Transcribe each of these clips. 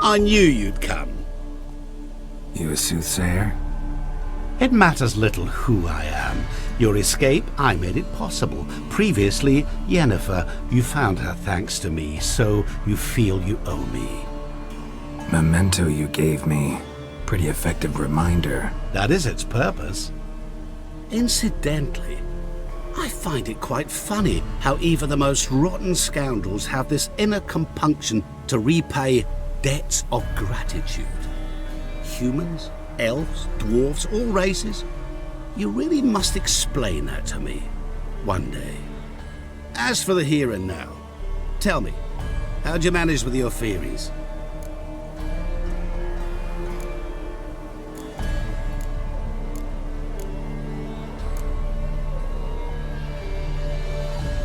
I knew you'd come. You a soothsayer? It matters little who I am. Your escape, I made it possible. Previously, Yennefer, you found her thanks to me, so you feel you owe me. Memento you gave me. Pretty effective reminder. That is its purpose. Incidentally, I find it quite funny how even the most rotten scoundrels have this inner compunction to repay debts of gratitude. Humans, elves, dwarves, all races. You really must explain that to me one day. As for the here and now, tell me, how'd you manage with your theories?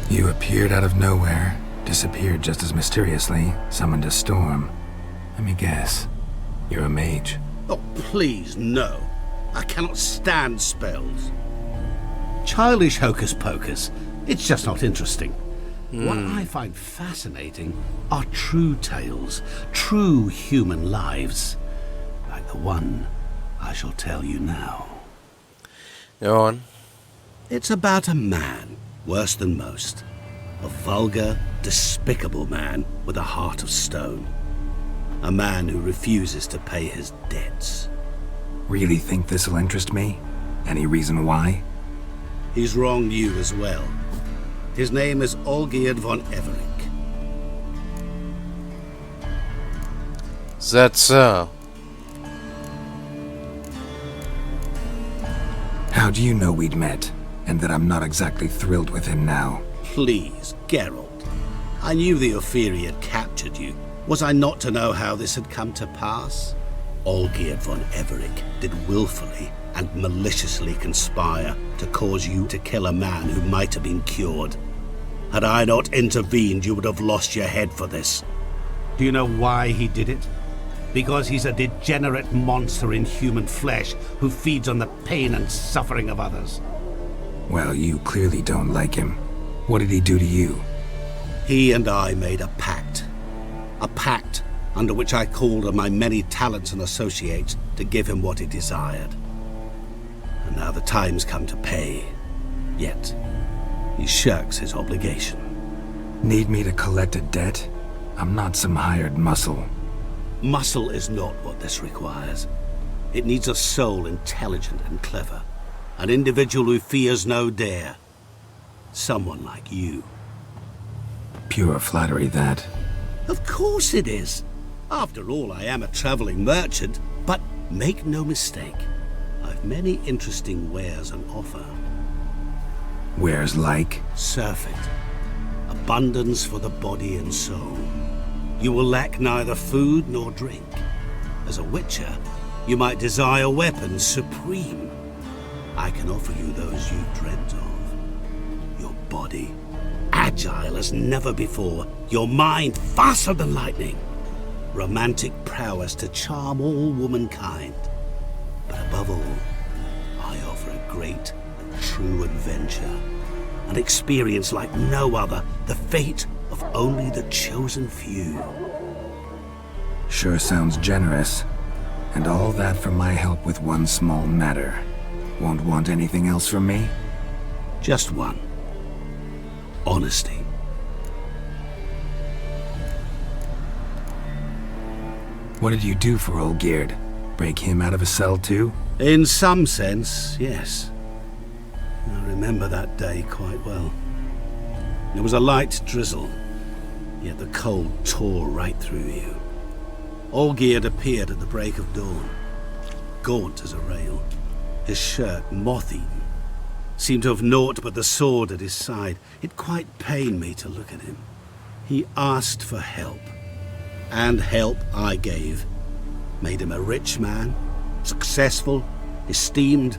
You appeared out of nowhere, disappeared just as mysteriously, summoned a storm. Let me guess. You're a mage. Oh, please, no. I cannot stand spells. Childish hocus pocus. It's just not interesting. What I find fascinating are true tales, true human lives, like the one I shall tell you now. Go on. It's about a man, worse than most. A vulgar, despicable man with a heart of stone. A man who refuses to pay his debts. Really think this'll interest me? Any reason why? He's wronged you as well. His name is Olgierd von Everec. Is that so? How do you know we'd met, and that I'm not exactly thrilled with him now? Please, Geralt. I knew the Ophiri had captured you. Was I not to know how this had come to pass? Olgierd von Everec did willfully and maliciously conspire to cause you to kill a man who might have been cured. Had I not intervened, you would have lost your head for this. Do you know why he did it? Because he's a degenerate monster in human flesh who feeds on the pain and suffering of others. Well, you clearly don't like him. What did he do to you? He and I made a pact. A pact under which I called on my many talents and associates to give him what he desired. And now the time's come to pay. Yet, he shirks his obligation. Need me to collect a debt? I'm not some hired muscle. Muscle is not what this requires. It needs a soul intelligent and clever. An individual who fears no dare. Someone like you. Pure flattery, that. Of course it is. After all, I am a traveling merchant. But make no mistake, I've many interesting wares on offer. Wares like? Surfeit. Abundance for the body and soul. You will lack neither food nor drink. As a witcher, you might desire weapons supreme. I can offer you those you dreamt of. Your body, agile as never before. Your mind, faster than lightning. Romantic prowess to charm all womankind. But above all, I offer a great and true adventure. An experience like no other, the fate of only the chosen few. Sure sounds generous. And all that for my help with one small matter. Won't want anything else from me? Just one. Honesty. What did you do for Olgierd? Break him out of a cell too? In some sense, yes. I remember that day quite well. There was a light drizzle, yet the cold tore right through you. Olgierd appeared at the break of dawn, gaunt as a rail, his shirt moth-eaten, seemed to have naught but the sword at his side. It quite pained me to look at him. He asked for help, and help I gave. Made him a rich man, successful, esteemed.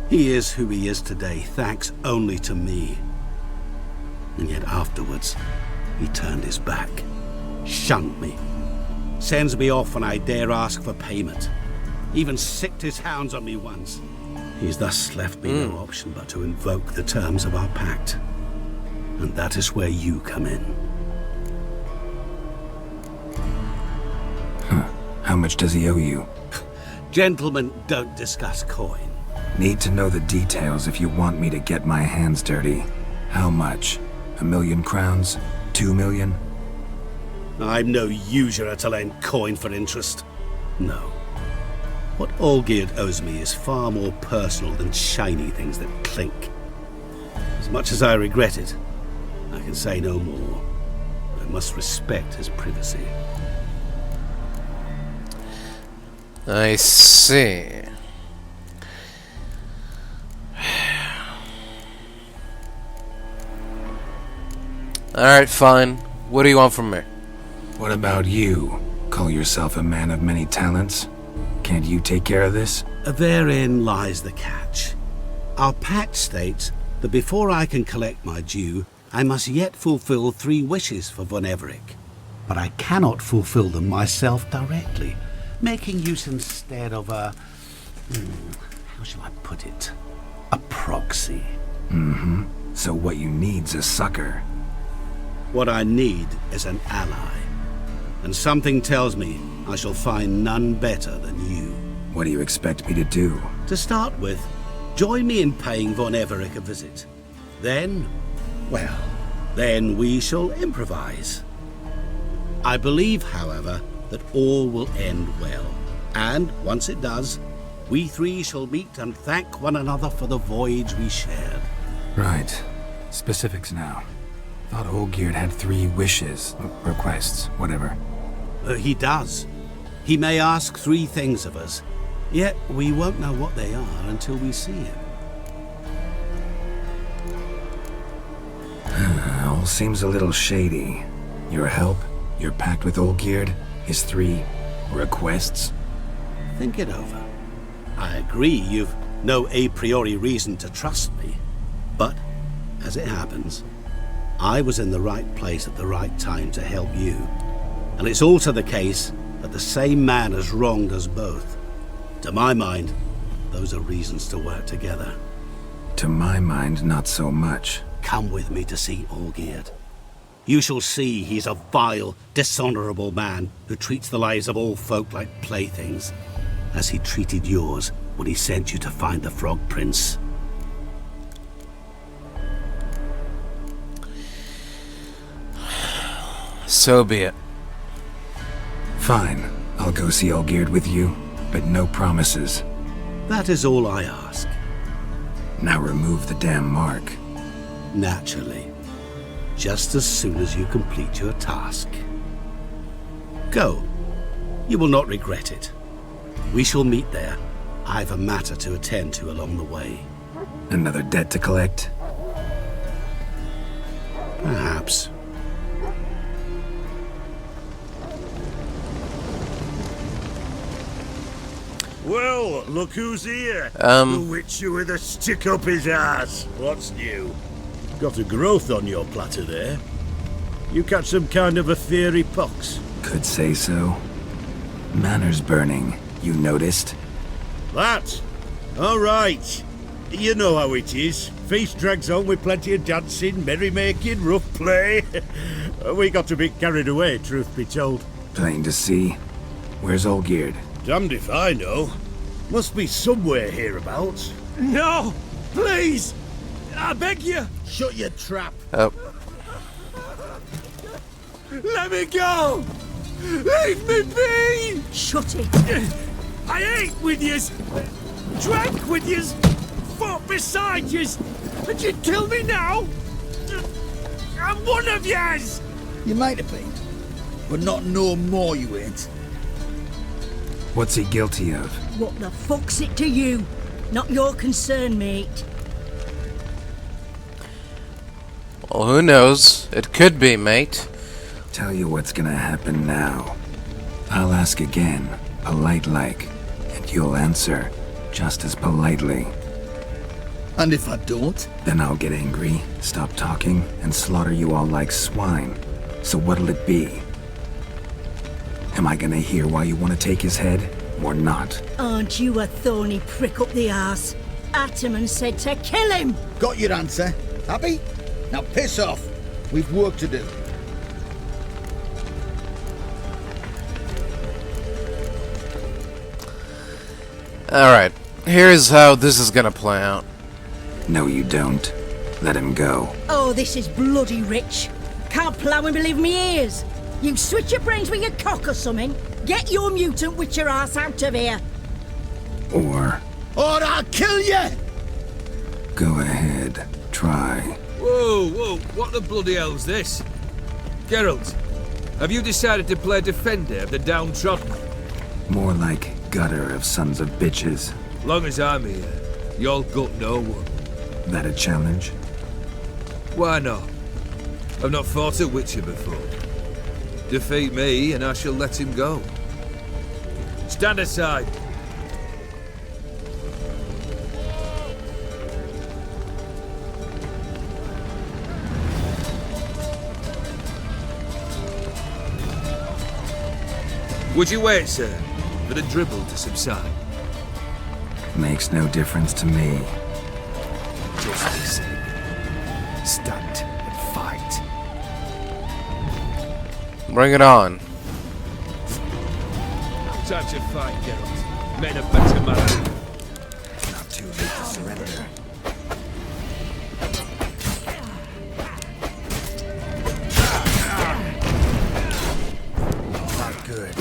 He is who he is today, thanks only to me. And yet afterwards, he turned his back, shunned me, sends me off when I dare ask for payment. Even sicked his hounds on me once. He's thus left me no option but to invoke the terms of our pact. And that is where you come in. much does he owe you? Gentlemen don't discuss coin. Need to know the details if you want me to get my hands dirty. How much? 1,000,000 crowns? 2,000,000? I'm no usurer to lend coin for interest. No. What Olgierd owes me is far more personal than shiny things that clink. As much as I regret it, I can say no more. I must respect his privacy. I see. Alright, fine. What do you want from me? What about you? Call yourself a man of many talents? Can't you take care of this? Therein lies the catch. Our pact states that before I can collect my due, I must yet fulfill 3 wishes for von Everec. But I cannot fulfill them myself directly, making use instead of a... how shall I put it? A proxy. So what you need's a sucker. What I need is an ally. And something tells me I shall find none better than you. What do you expect me to do? To start with, join me in paying von Everec a visit. Then, well, then we shall improvise. I believe, however, that all will end well. And once it does, we 3 shall meet and thank one another for the voyage we shared. Right. Specifics now. Thought Olgierd had 3 wishes, requests, whatever. He does. He may ask 3 things of us, yet we won't know what they are until we see him. All seems a little shady. Your help, your pact with Olgierd, his 3 requests. Think it over. I agree you've no a priori reason to trust me, but, as it happens, I was in the right place at the right time to help you. And it's also the case that the same man has wronged us both. To my mind, those are reasons to work together. To my mind, not so much. Come with me to see Olgierd. You shall see he's a vile, dishonorable man who treats the lives of all folk like playthings, as he treated yours when he sent you to find the Frog Prince. So be it. Fine. I'll go see Olgierd with you, but no promises. That is all I ask. Now remove the damn mark. Naturally. Just as soon as you complete your task. Go. You will not regret it. We shall meet there. I've a matter to attend to along the way. Another debt to collect? Perhaps. Well, look who's here. Um. The witcher with a stick up his ass. What's new? Got a growth on your platter there. You catch some kind of a fiery pox? Could say so. Manor's burning. You noticed? That? All right. You know how it is. Feast drags on with plenty of dancing, merrymaking, rough play. We got a bit carried away, truth be told. Plain to see. Where's Olgierd? Damned if I know. Must be somewhere hereabouts. No! Please! I beg you! Shut your trap. Oh. Let me go! Leave me be! Shut it! I ate with yous! Drank with yous! Fought beside yous! And you'd kill me now? I'm one of yous! You might have been, but not no more you ain't. What's he guilty of? What the fuck's it to you? Not your concern, mate. Well, who knows? It could be, mate. Tell you what's gonna happen now. I'll ask again, polite-like, and you'll answer just as politely. And if I don't? Then I'll get angry, stop talking, and slaughter you all like swine. So what'll it be? Am I gonna hear why you want to take his head, or not? Aren't you a thorny prick up the arse? Ataman said to kill him! Got your answer. Happy? Now piss off. We've work to do. Alright, here's how this is gonna play out. No, you don't. Let him go. Oh, this is bloody rich. Can't plough and believe me ears. You switch your brains with your cock or something. Get your mutant witcher ass out of here. Or Or I'll kill you! go ahead. Try. Whoa, whoa, what the bloody hell's this? Geralt, have you decided to play defender of the downtrodden? More like gutter of sons of bitches. Long as I'm here, you'll gut no one. That a challenge? Why not? I've not fought a witcher before. Defeat me and I shall let him go. Stand aside. Would you wait, sir, for the dribble to subside? Makes no difference to me. Just listen. Stand and fight. Bring it on. Time to fight, Geralt. Men of better manner. Not too late to surrender. Not good.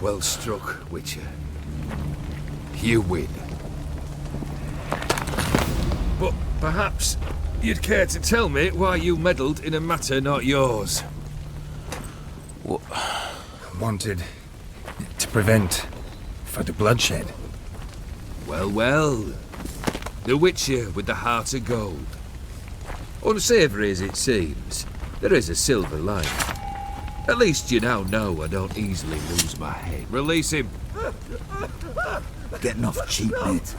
Well struck, Witcher. You win. But perhaps you'd care to tell me why you meddled in a matter not yours. Wanted to prevent further bloodshed. Well, well. The Witcher with the heart of gold. Unsavoury as it seems, there is a silver lining. At least you now know I don't easily lose my head. Release him. Getting off cheap, mate.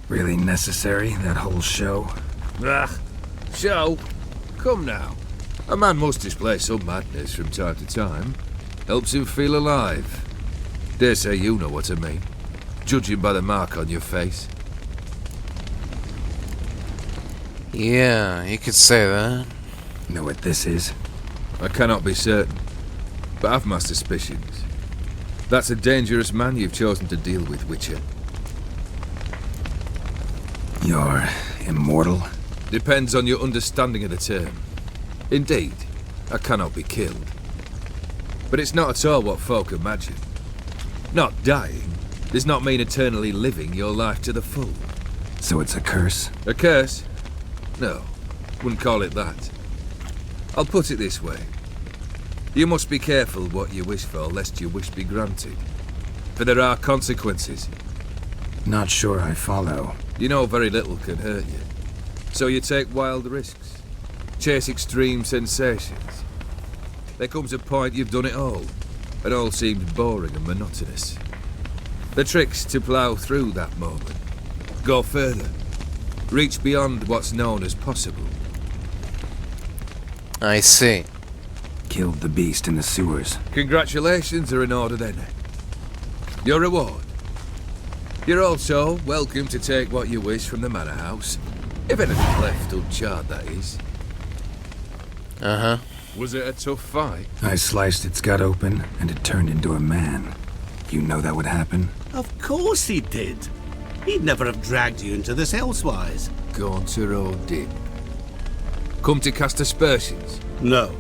Really necessary, that whole show? Ah, show? Come now. A man must display some madness from time to time. Helps him feel alive. Dare say you know what I mean. judging by the mark on your face. Yeah, you could say that. Know what this is? I cannot be certain, but I've my suspicions. That's a dangerous man you've chosen to deal with, Witcher. You're immortal? Depends on your understanding of the term. Indeed, I cannot be killed. But it's not at all what folk imagine. Not dying does not mean eternally living your life to the full. So it's a curse? A curse? No, wouldn't call it that. I'll put it this way. You must be careful what you wish for, lest your wish be granted. For there are consequences. Not sure I follow. You know very little can hurt you. So you take wild risks. Chase extreme sensations. There comes a point you've done it all, and all seems boring and monotonous. The trick's to plough through that moment. Go further. Reach beyond what's known as possible. I see. Killed the beast in the sewers. Congratulations are in order then. Your reward. You're also welcome to take what you wish from the manor house. If anything left uncharred, that is. Uh-huh. Was it a tough fight? I sliced its gut open, and it turned into a man. You know that would happen? Of course he did. He'd never have dragged you into this elsewise. Gaunter Odin. Come to cast aspersions. No.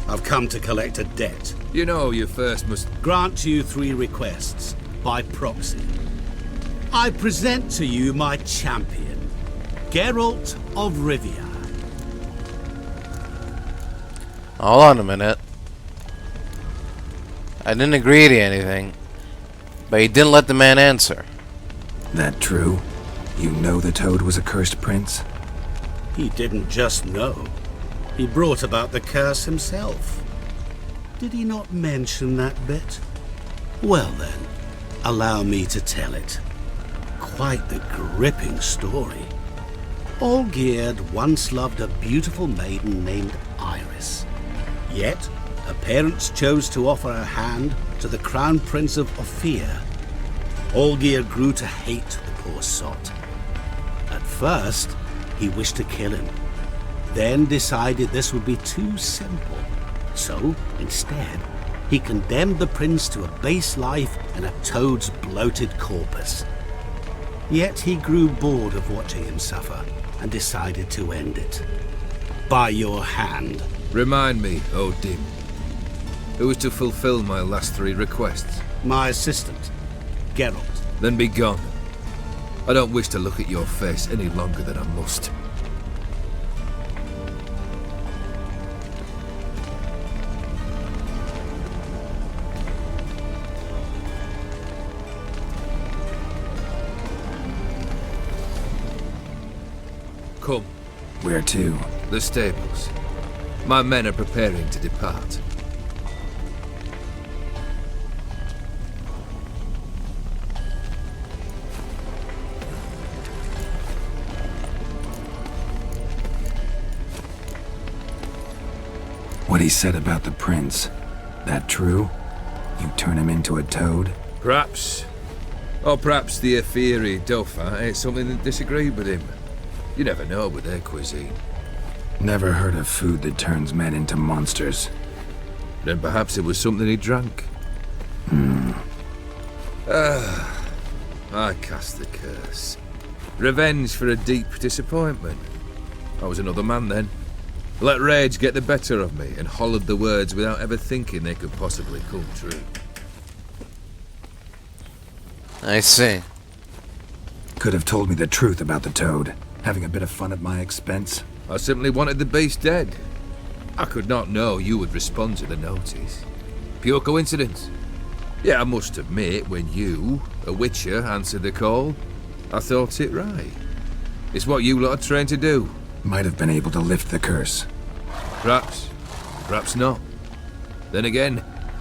I've come to collect a debt. You know you first must... Grant you 3 requests, by proxy. I present to you my champion, Geralt of Rivia. Hold on a minute. I didn't agree to anything, but he didn't let the man answer. That true? You know the Toad was a cursed prince? He didn't just know. He brought about the curse himself. Did he not mention that bit? Well then, allow me to tell it. Quite the gripping story. Olgierd once loved a beautiful maiden named Iris. Yet, her parents chose to offer her hand to the Crown Prince of Ophir. Olgierd grew to hate the poor sot. At first, he wished to kill him, then decided this would be too simple. So, instead, he condemned the prince to a base life in a toad's bloated corpus. Yet he grew bored of watching him suffer and decided to end it. By your hand. Remind me, Odin. Who is to fulfill my last 3 requests? My assistant, Geralt. Then be gone. I don't wish to look at your face any longer than I must. Come. Where to? The stables. My men are preparing to depart. What he said about the prince. That true? You turn him into a toad? Perhaps. Or perhaps the Ophiri Dauphin ate something that disagreed with him. You never know with their cuisine. Never heard of food that turns men into monsters. Then perhaps it was something he drank. I cast the curse. Revenge for a deep disappointment. I was another man then. Let rage get the better of me and hollered the words without ever thinking they could possibly come true. I see. Could have told me the truth about the toad. Having a bit of fun at my expense. I simply wanted the beast dead. I could not know you would respond to the notice. Pure coincidence. Yeah, I must admit, when you, a witcher, answered the call, I thought it right. It's what you lot are trained to do. Might have been able to lift the curse. Perhaps. Perhaps not. Then again,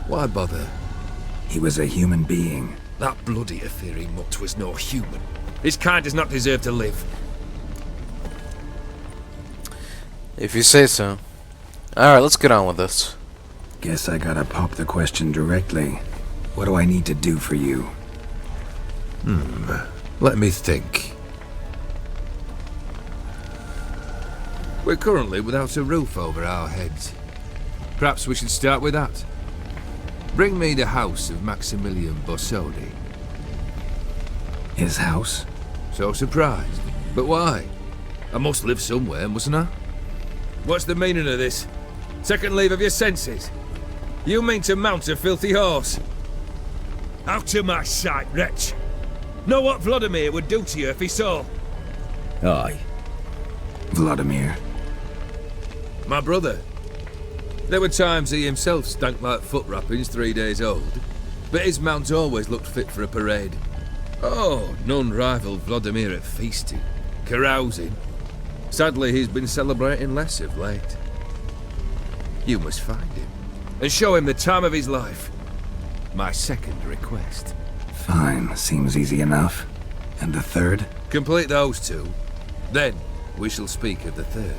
why bother? He was a human being. That bloody Ophiri mutt was no human. His kind does not deserve to live. If you say so. Alright, let's get on with this. Guess I gotta pop the question directly. What do I need to do for you? Let me think. We're currently without a roof over our heads. Perhaps we should start with that. Bring me the house of Maximilian Borsodi. His house? So surprised. But why? I must live somewhere, mustn't I? What's the meaning of this? Second leave of your senses? You mean to mount a filthy horse? Out of my sight, wretch! Know what Vladimir would do to you if he saw? Aye. Vladimir. My brother. There were times he himself stank like foot wrappings 3 days old, but his mount always looked fit for a parade. Oh, none rivaled Vladimir at feasting, carousing. Sadly, he's been celebrating less of late. You must find him, and show him the time of his life. My second request. Fine, seems easy enough. And the third? Complete those two. Then, we shall speak of the third.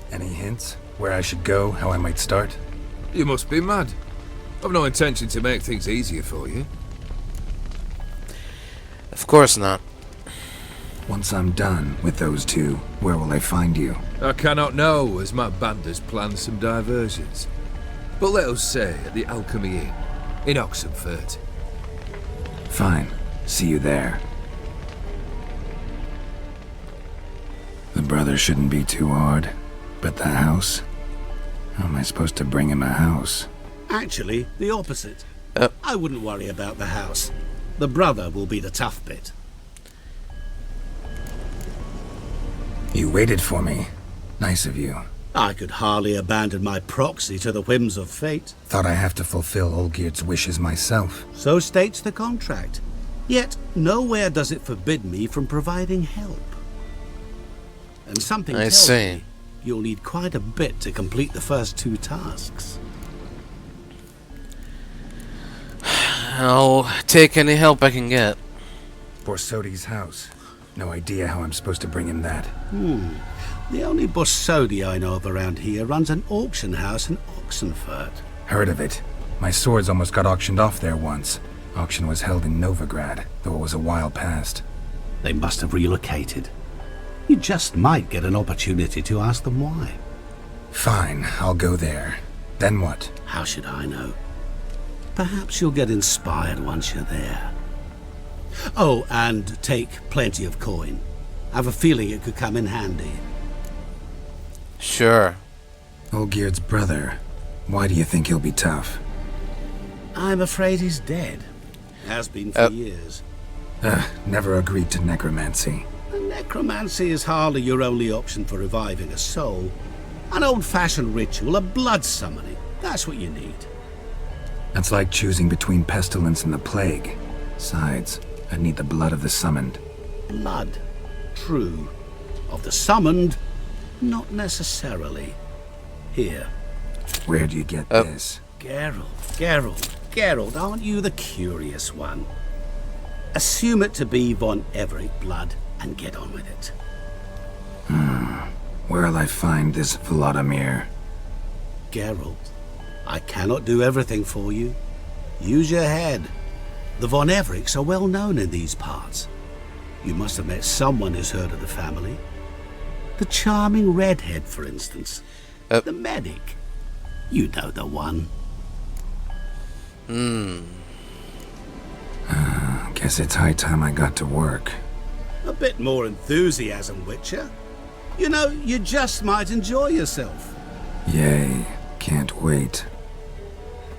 Any hints? Where I should go, how I might start? You must be mad. I've no intention to make things easier for you. Of course not. Once I'm done with those two, where will I find you? I cannot know, as my band has planned some diversions. But let us say at the Alchemy Inn, in Oxenfurt. Fine. See you there. The brother shouldn't be too hard. But the house? How am I supposed to bring him a house? Actually, the opposite. I wouldn't worry about the house. The brother will be the tough bit. You waited for me. Nice of you. I could hardly abandon my proxy to the whims of fate. Thought I have to fulfill Olgierd's wishes myself. So states the contract. Yet, nowhere does it forbid me from providing help. And something I tells see. me you'll need quite a bit to complete the first 2 tasks. I'll take any help I can get. Borsodi's house. No idea how I'm supposed to bring him that. The only Borsodi I know of around here runs an auction house in Oxenfurt. Heard of it. My swords almost got auctioned off there once. Auction was held in Novigrad, though it was a while past. They must have relocated. You just might get an opportunity to ask them why. Fine, I'll go there. Then what? How should I know? Perhaps you'll get inspired once you're there. Oh, and take plenty of coin. I have a feeling it could come in handy. Sure. Olgierd's brother. Why do you think he'll be tough? I'm afraid he's dead. Has been for years. Never agreed to necromancy. Necromancy is hardly your only option for reviving a soul. An old-fashioned ritual, a blood summoning. That's what you need. That's like choosing between pestilence and the plague. Besides, I'd need the blood of the summoned. Blood. True. Of the summoned, not necessarily. Here. Where do you get this? Geralt, aren't you the curious one? Assume it to be von Everec blood and get on with it. Where'll I find this Vladimir? Geralt, I cannot do everything for you. Use your head. The von Everecs are well known in these parts. You must have met someone who's heard of the family. The charming redhead, for instance. The medic. You know the one. Guess it's high time I got to work. A bit more enthusiasm, Witcher. You know, you just might enjoy yourself. Yay, can't wait.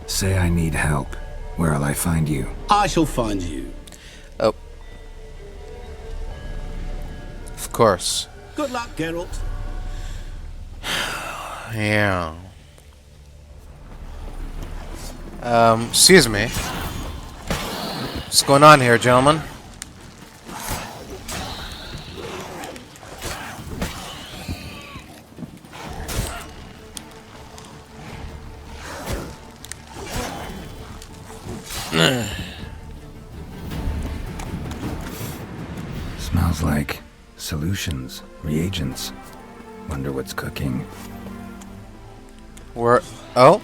Say I need help. Where'll I find you? I shall find you. Oh. Of course. Good luck, Geralt. Yeah. Excuse me. What's going on here, gentlemen? Smells like solutions, reagents. Wonder what's cooking. Where? Oh?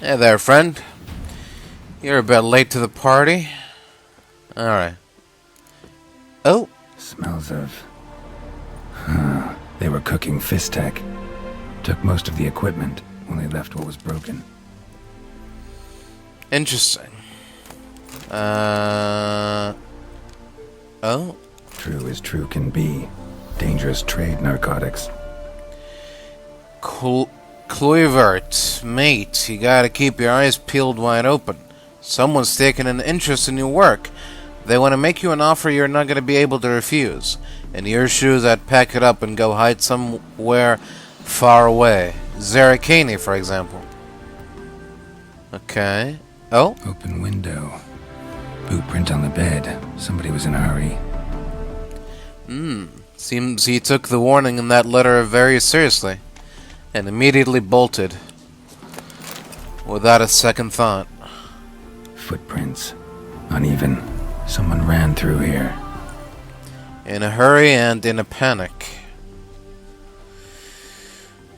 Hey there, friend. You're a bit late to the party. Alright. Oh! Smells of... They were cooking Fistech. Took most of the equipment, only left what was broken. Interesting. Oh? True as true can be. Dangerous trade, narcotics. Kluivert, mate, you gotta keep your eyes peeled wide open. Someone's taken an interest in your work. They want to make you an offer you're not gonna be able to refuse. In your shoes, I'd pack it up and go hide somewhere far away. Zarakani, for example. Okay. Oh? Open window. Boot print on the bed. Somebody was in a hurry. Seems he took the warning in that letter very seriously. And immediately bolted. Without a second thought. Footprints. Uneven. Someone ran through here. In a hurry and in a panic.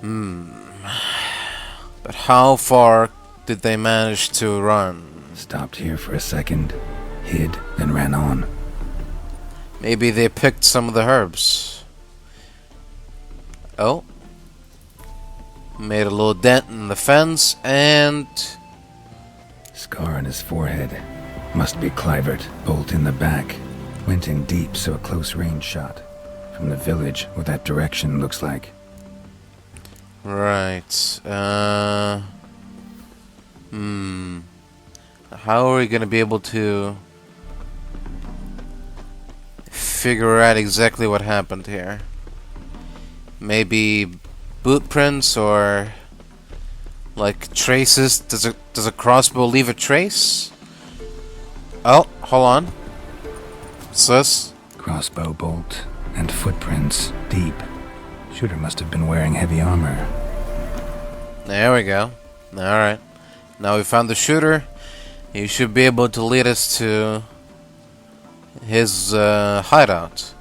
But how far did they manage to run? Stopped here for a second. Hid, then ran on. Maybe they picked some of the herbs. Oh. Made a little dent in the fence, and... Scar on his forehead. Must be Kluivert. Bolt in the back. Went in deep, so a close range shot. From the village, what that direction looks like. Right. How are we gonna be able to figure out exactly what happened here? Maybe boot prints or like traces? Does a crossbow leave a trace? Oh, hold on. What's this? Crossbow bolt and footprints deep. Shooter must have been wearing heavy armor. There we go. Alright. Now we found the shooter. He should be able to lead us to his hideout.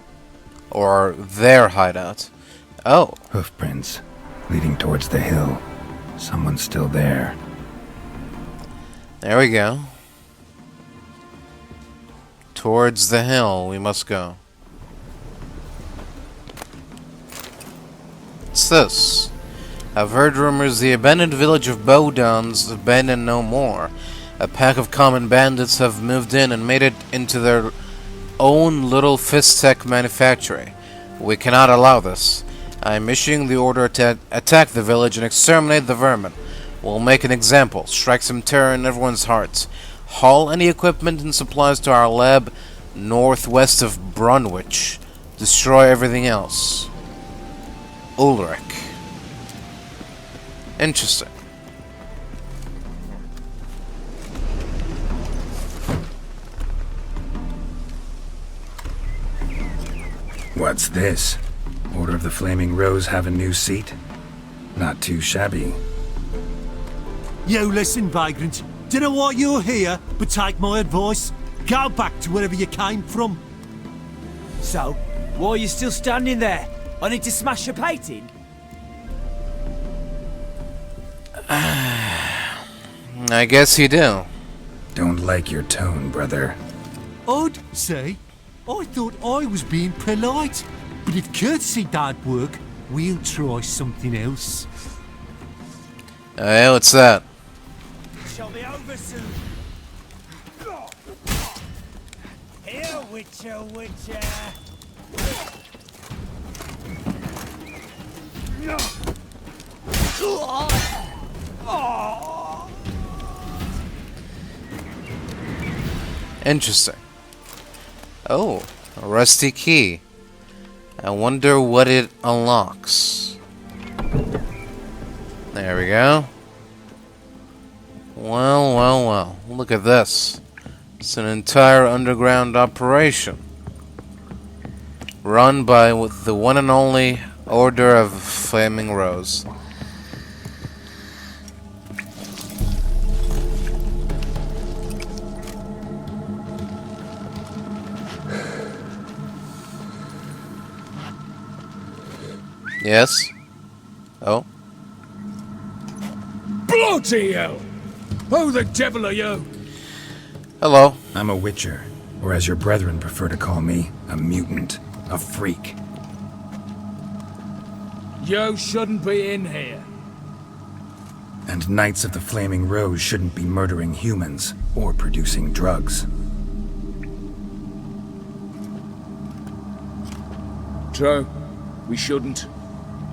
Or their hideout. Oh. Hoofprints leading towards the hill. Someone's still there. There we go. Towards the hill we must go. What's this? I've heard rumors the abandoned village of Bowdon's abandoned no more. A pack of common bandits have moved in and made it into their own little Fistech manufactory. We cannot allow this. I am issuing the order to attack the village and exterminate the vermin. We'll make an example, strike some terror in everyone's hearts. Haul any equipment and supplies to our lab northwest of Brunwich. Destroy everything else. Ulrich. Interesting. What's this? Order of the Flaming Rose have a new seat? Not too shabby. You listen, vagrant. Dunno what you're here, but take my advice. Go back to wherever you came from. So, why are you still standing there? I need to smash your painting? I guess you do. Don't like your tone, brother. I'd say, I thought I was being polite. But if courtesy don't work, we'll try something else. Hey, what's that? Shall be over soon. Here, Witcher, Witcher. Interesting. Oh, a rusty key. I wonder what it unlocks. There we go. Well, well, well. Look at this. It's an entire underground operation. Run by the one and only Order of Flaming Rose. Yes? Oh? Bloody hell! Who the devil are you? Hello. I'm a witcher, or as your brethren prefer to call me, a mutant, a freak. You shouldn't be in here. And Knights of the Flaming Rose shouldn't be murdering humans or producing drugs. True. We shouldn't.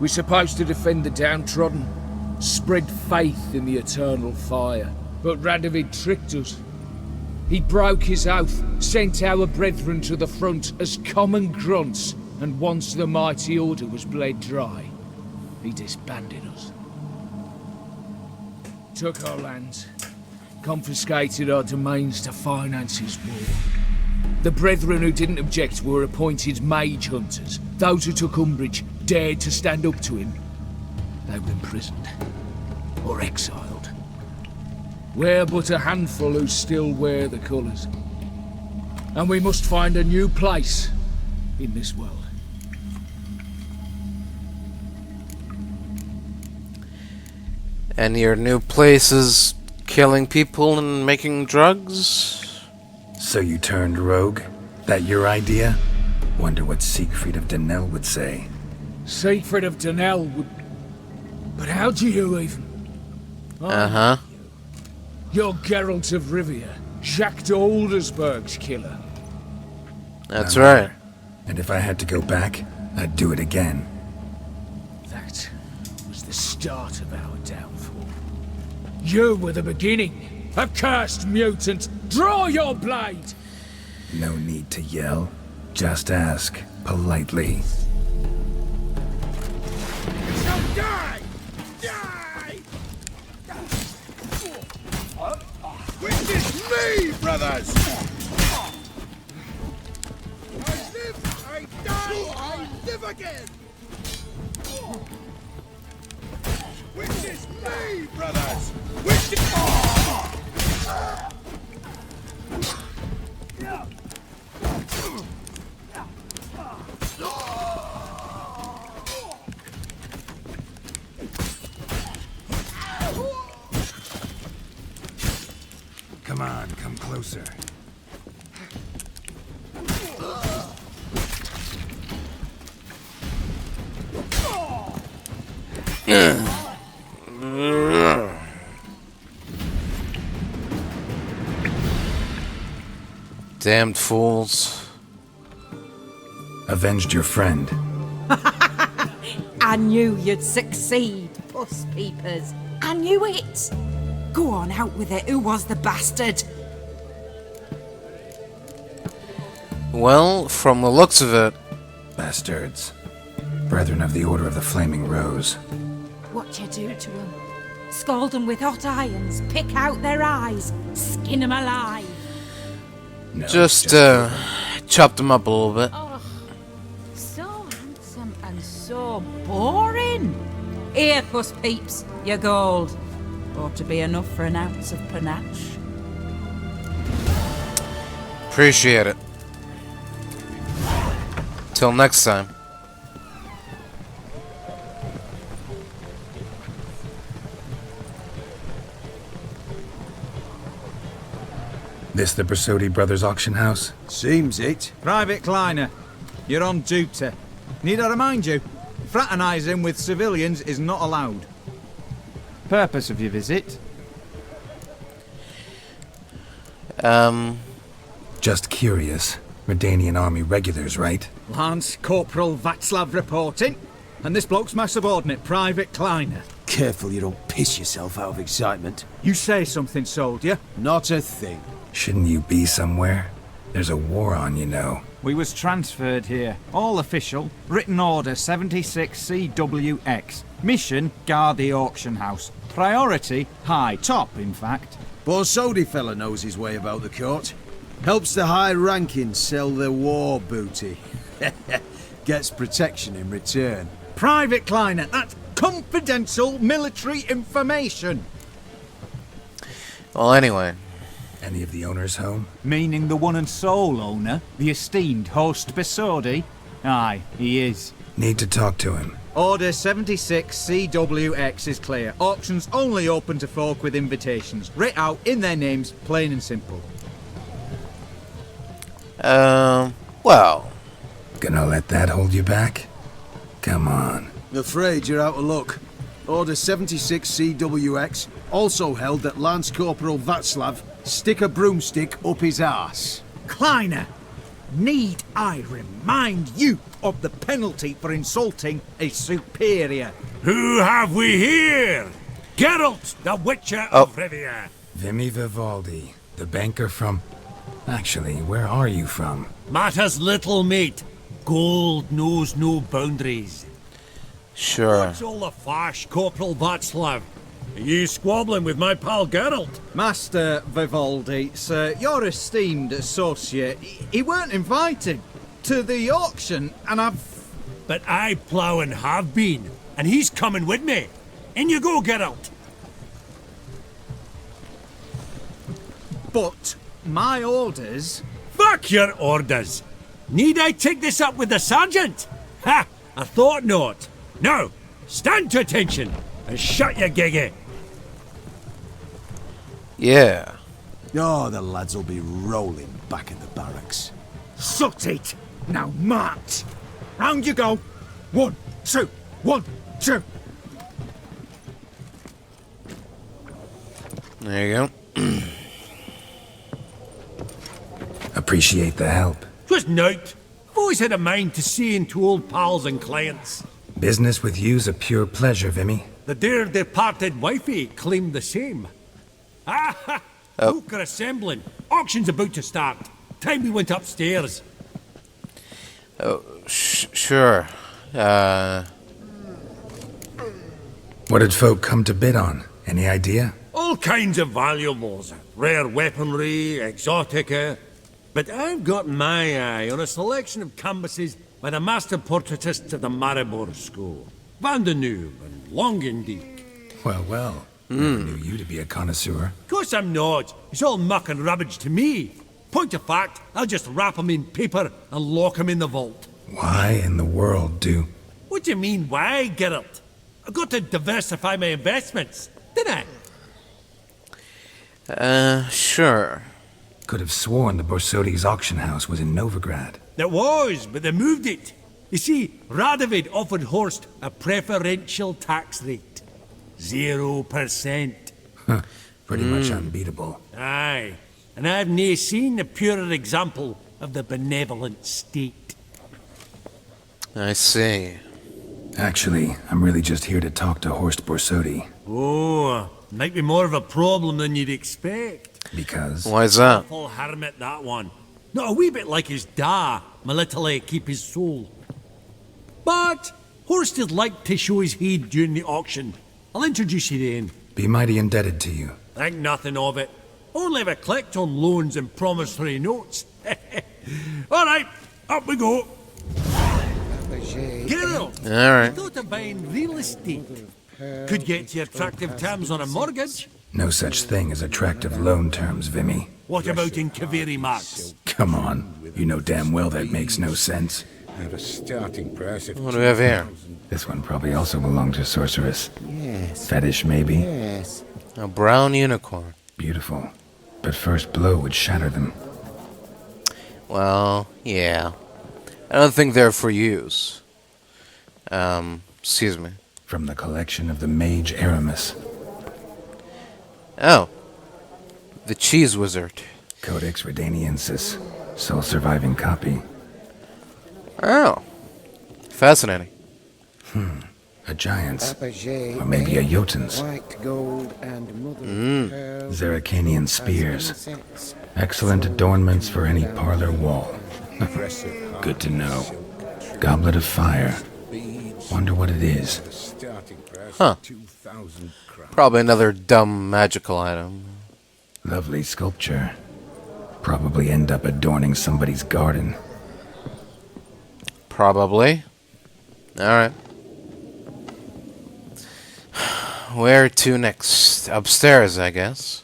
We're supposed to defend the downtrodden, spread faith in the eternal fire. But Radovid tricked us. He broke his oath, sent our brethren to the front as common grunts, and once the mighty order was bled dry, he disbanded us. Took our lands, confiscated our domains to finance his war. The brethren who didn't object were appointed mage hunters. Those who took umbrage, dared to stand up to him. They were imprisoned, or exiled. We're but a handful who still wear the colours. And we must find a new place in this world. And your new place is killing people and making drugs? So you turned rogue? That your idea? Wonder what Siegfried of Denel would say. Siegfried of Denel would... But how do you even... Uh-huh. You're Geralt of Rivia, Jacques de Aldersberg's killer. That's right. And if I had to go back, I'd do it again. That was the start of our downfall. You were the beginning. Accursed mutant, draw your blade! No need to yell. Just ask, politely. So die! Die! Witness me, brothers! I live, I die, I live again! Witness me, brothers! Witness... Come on, come closer. Damned fools. Avenged your friend. I knew you'd succeed, puss peepers. I knew it. Go on, out with it. Who was the bastard? Well, from the looks of it... Bastards. Brethren of the Order of the Flaming Rose. What you do to them? Scald them with hot irons, pick out their eyes, skin them alive. No, Just chop them up a little bit. Oh, so handsome and so boring. Here, puss peeps, your gold. Ought to be enough for an ounce of panache. Appreciate it. Till next time. This the Brasodi Brothers auction house? Seems it. Private Kleiner, you're on duty. Need I remind you? Fraternising with civilians is not allowed. Purpose of your visit? Just curious. Redanian army regulars, right? Lance Corporal Václav reporting. And this bloke's my subordinate, Private Kleiner. Careful you don't piss yourself out of excitement. You say something, soldier? Not a thing. Shouldn't you be somewhere? There's a war on, you know. We was transferred here. All official. Written order 76 CWX. Mission, guard the auction house. Priority, high. Top, in fact. Borsodi fella knows his way about the court. Helps the high rankings sell their war booty. Gets protection in return. Private Kleiner, that's confidential military information. Well, anyway. Any of the owners home? Meaning the one and sole owner, the esteemed host Besodi? Aye, he is. Need to talk to him. Order 76 CWX is clear. Auctions only open to folk with invitations. Writ out in their names, plain and simple. Well. Gonna let that hold you back? Come on. I'm afraid you're out of luck. Order 76 CWX also held that Lance Corporal Václav stick a broomstick up his arse. Kleiner, need I remind you of the penalty for insulting a superior? Who have we here? Geralt, the Witcher of Rivia. Vimy Vivaldi, the banker from... Actually, where are you from? Matters little, mate. Gold knows no boundaries. Sure. What's all the fash, Corporal Václav? Are you squabbling with my pal Geralt? Master Vivaldi, sir, your esteemed associate, he weren't invited to the auction, and I've... But I plough and have been, and he's coming with me. In you go, Geralt. But my orders... Fuck your orders. Need I take this up with the sergeant? Ha! I thought not. Now, stand to attention and shut your giggy. Yeah. Oh, the lads will be rolling back in the barracks. Sut it! Now march! Round you go! 1, 2, 1, 2! There you go. Appreciate the help. 'Twas nowt. I've always had a mind to see into old pals and clients. Business with you's a pure pleasure, Vimy. The dear departed wifey claimed the same. Ah ha! Folk are assembling. Auction's about to start. Time we went upstairs. Oh, sure. What did folk come to bid on? Any idea? All kinds of valuables. Rare weaponry, exotica. But I've got my eye on a selection of canvases by the master portraitists of the Maribor School. Van de Neuve and Longendijk. Well, well. Never knew you to be a connoisseur. Of course I'm not. It's all muck and rubbish to me. Point of fact, I'll just wrap 'em in paper and lock 'em in the vault. Why in the world do... What do you mean, why, Geralt? I've got to diversify my investments, didn't I? Sure. Could have sworn the Borsodi's auction house was in Novigrad. It was, but they moved it. You see, Radovid offered Horst a preferential tax rate. 0%. Pretty much unbeatable. Aye, and I've nae seen a purer example of the benevolent state. I see. Actually, I'm really just here to talk to Horst Borsodi. Oh, might be more of a problem than you'd expect. Because... Why is that? Awful hermit, that one. Not a wee bit like his da, my little keep his soul. But Horst would like to show his heed during the auction. I'll introduce you then. Be mighty indebted to you. Think nothing of it. Only ever clicked on loans and promissory notes. All right, up we go. Geralt, Alright. thought of buying real estate. Could get you attractive terms on a mortgage. No such thing as attractive loan terms, Vimy. What about in Kaviri Marks? Come on. You know damn well that makes no sense. Have a starting price of What do we have here? This one probably also belonged to Sorceress. Yes. Fetish, maybe? Yes. A brown unicorn. Beautiful. But first blow would shatter them. Well, yeah. I don't think they're for use. Excuse me. From the collection of the Mage Aramis. Oh. The Cheese Wizard. Codex Redaniensis. Sole surviving copy. Oh. Fascinating. A giant's. Apogee, Or maybe a Jotun's. white gold and mother of pearl. Zeracanian spears. 76. Excellent adornments for any parlor wall. Good to know. Goblet of fire. Wonder what it is. Starting price Huh. 2,000 crowns. Probably another dumb magical item. Lovely sculpture. Probably end up adorning somebody's garden. Probably. Alright. Where to next? Upstairs, I guess.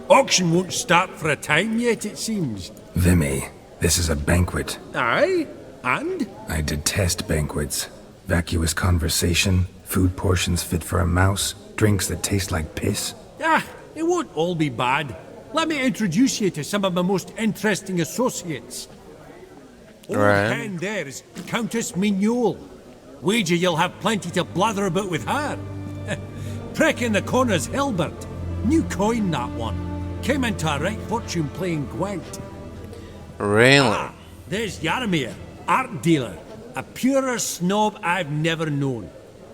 Auction won't start for a time yet, it seems. Vimy, this is a banquet. Aye? And? I detest banquets. Vacuous conversation, food portions fit for a mouse, drinks that taste like piss. Ah, it won't all be bad. Let me introduce you to some of my most interesting associates. Old Right. hen there is Countess Mignole. Wager you'll have plenty to blather about with her. Prick in the corner's Hilbert. New coin, that one. Came into a right fortune playing Gwent. Really? Ah, there's Yaromir, art dealer. A purer snob I've never known.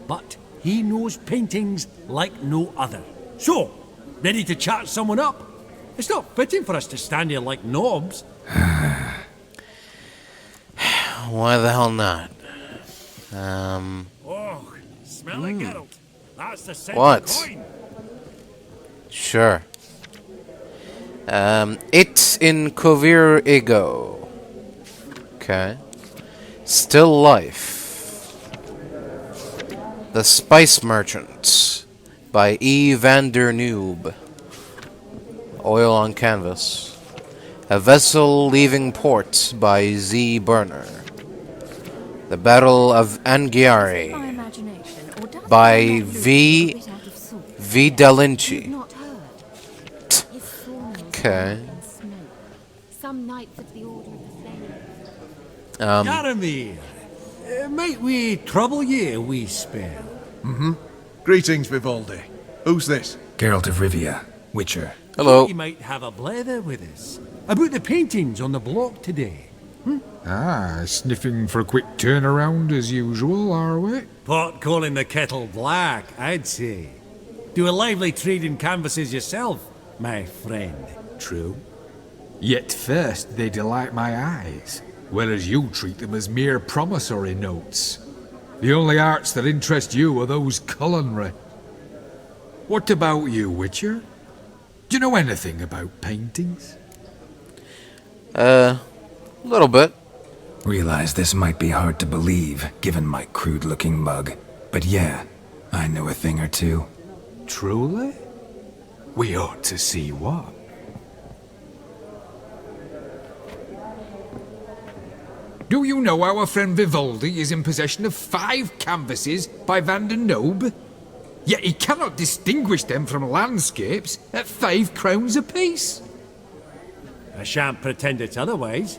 But he knows paintings like no other. So, ready to chat someone up? It's not fitting for us to stand here like knobs. Why the hell not? Oh, smell it, Geralt. That's the scent What? of coin. Sure. It's in Covir Ego. Okay. Still Life. The Spice Merchant by E. van der Noob. Oil on Canvas. A Vessel Leaving Port by Z. Burner. The Battle of Anghiari by V. Dalinci. Okay. Some knights of the Order of the Flame. Yaromir, might we trouble ye a wee spell? Greetings, Vivaldi. Who's this? Geralt of Rivia, Witcher. Hello. You might have a blether with us about the paintings on the block today. Ah, sniffing for a quick turnaround as usual, are we? Pot calling the kettle black, I'd say. Do a lively trade in canvases yourself, my friend. True. Yet first they delight my eyes, whereas you treat them as mere promissory notes. The only arts that interest you are those culinary. What about you, Witcher? Do you know anything about paintings? A little bit. Realize this might be hard to believe, given my crude-looking mug. But yeah, I know a thing or two. Truly? We ought to see what. Do you know our friend Vivaldi is in possession of 5 canvases by Van der Noob? Yet he cannot distinguish them from landscapes at 5 crowns apiece. I shan't pretend it's otherwise.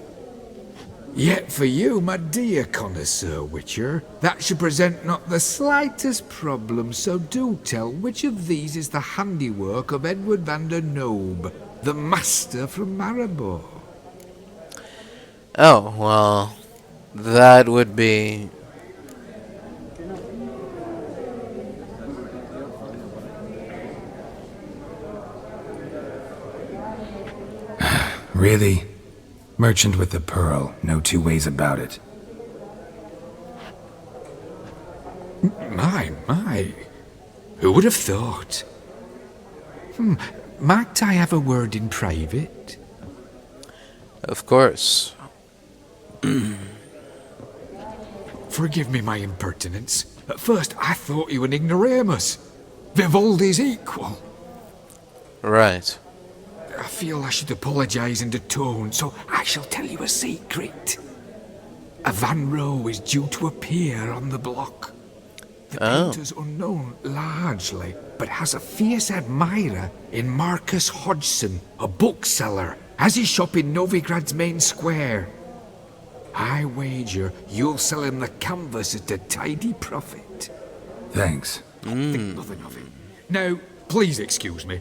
Yet for you, my dear connoisseur Witcher, that should present not the slightest problem, so do tell which of these is the handiwork of Edward van der Noob, the master from Maribor. Oh, well, that would be... Really? Merchant with the pearl, no two ways about it. My. Who would have thought? Might I have a word in private? Of course. Forgive me my impertinence. At first I thought you an ignoramus. Vivaldi's equal. Right. I feel I should apologize in the tone, so I shall tell you a secret. A Van Row is due to appear on the block. The painter's unknown largely, but has a fierce admirer in Marcus Hodgson, a bookseller, has his shop in Novigrad's main square. I wager you'll sell him the canvas at a tidy profit. Thanks. Think nothing of it. Now, please excuse me.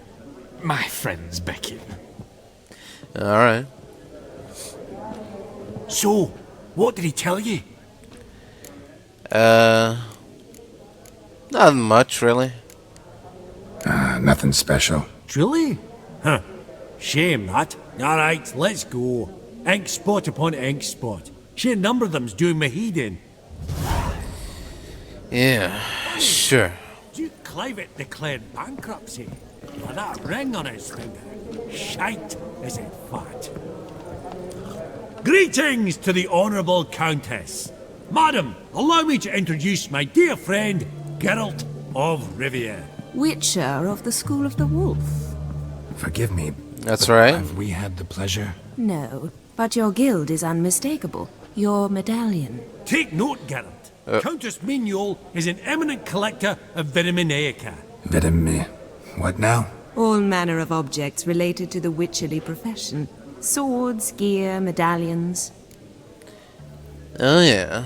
My friend's becking. Alright. So, what did he tell you? Not much, really. Nothing special. Truly? Huh. Shame that. Alright, let's go. Ink spot upon ink spot. Sheer number of them's doing me heed in. Yeah, sure. Duke Clivet declared bankruptcy. With that ring on his finger. Shite, is it fat? Greetings to the Honourable Countess. Madam, allow me to introduce my dear friend, Geralt of Rivia. Witcher of the School of the Wolf. Forgive me. That's right. Have we had the pleasure? No, but your guild is unmistakable. Your medallion. Take note, Geralt. Countess Mignol is an eminent collector of vitaminaica. What now? All manner of objects related to the witcherly profession. Swords, gear, medallions. Oh, yeah.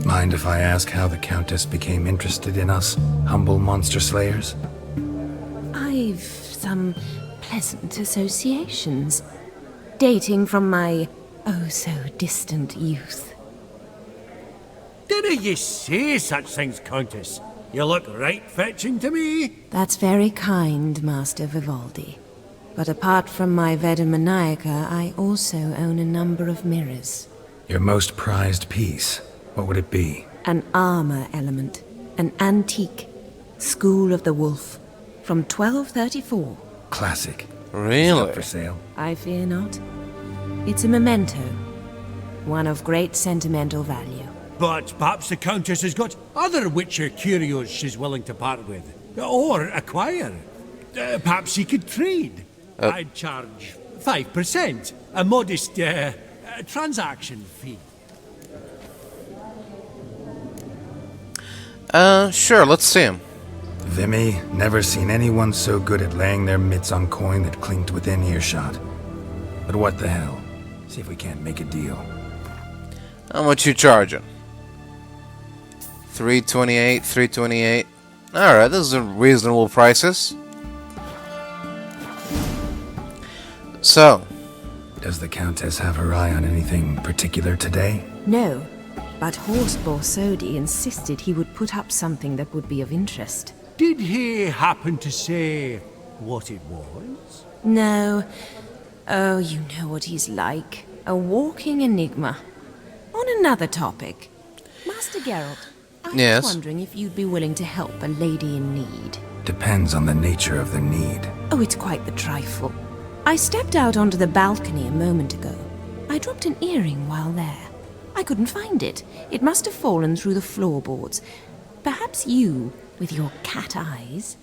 Mind if I ask how the Countess became interested in us, humble monster slayers? I've some pleasant associations, dating from my oh-so-distant youth. Didn't you say such things, Countess? You look right fetching to me. That's very kind, Master Vivaldi. But apart from my Vedamaniaca, I also own a number of mirrors. Your most prized piece, what would it be? An armor element. An antique. School of the Wolf. From 1234. Classic. Really? Up for sale? I fear not. It's a memento. One of great sentimental value. But perhaps the Countess has got other Witcher curios she's willing to part with. Or acquire. Perhaps she could trade. I'd charge 5%. A modest transaction fee. Sure, let's see him. Vimy, never seen anyone so good at laying their mitts on coin that clinked within earshot. But what the hell? See if we can't make a deal. How much you charging? 328, 328. Alright, those are reasonable prices. So, does the Countess have her eye on anything particular today? No, but Horst Borsodi insisted he would put up something that would be of interest. Did he happen to say what it was? No. Oh, you know what he's like. A walking enigma. On another topic. Master Geralt, I was wondering if you'd be willing to help a lady in need. Depends on the nature of the need. Oh, it's quite the trifle. I stepped out onto the balcony a moment ago. I dropped an earring while there. I couldn't find it. It must have fallen through the floorboards. Perhaps you, with your cat eyes...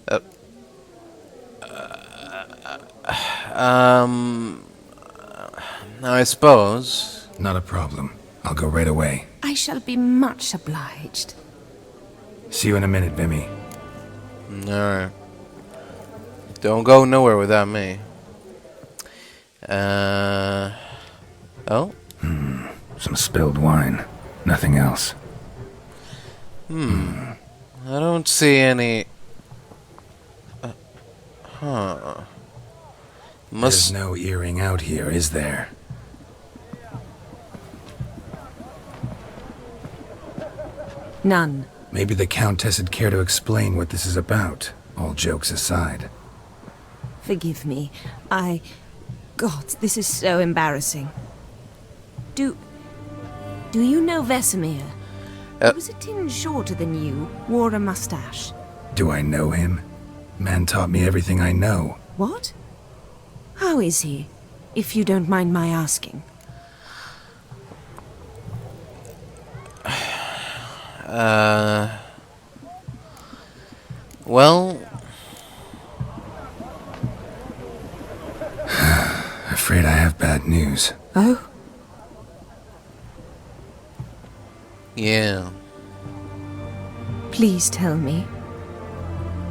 I suppose. Not a problem. I'll go right away. I shall be much obliged. See you in a minute, Vimy. Alright. Don't go nowhere without me. Oh? Some spilled wine. Nothing else. I don't see any... There's no earring out here, is there? None. Maybe the Countess would care to explain what this is about, all jokes aside. Forgive me. God, this is so embarrassing. Do you know Vesemir? He was a tinge shorter than you, wore a mustache. Do I know him? Man taught me everything I know. What? How is he, if you don't mind my asking? Well... Afraid I have bad news. Oh? Yeah. Please tell me.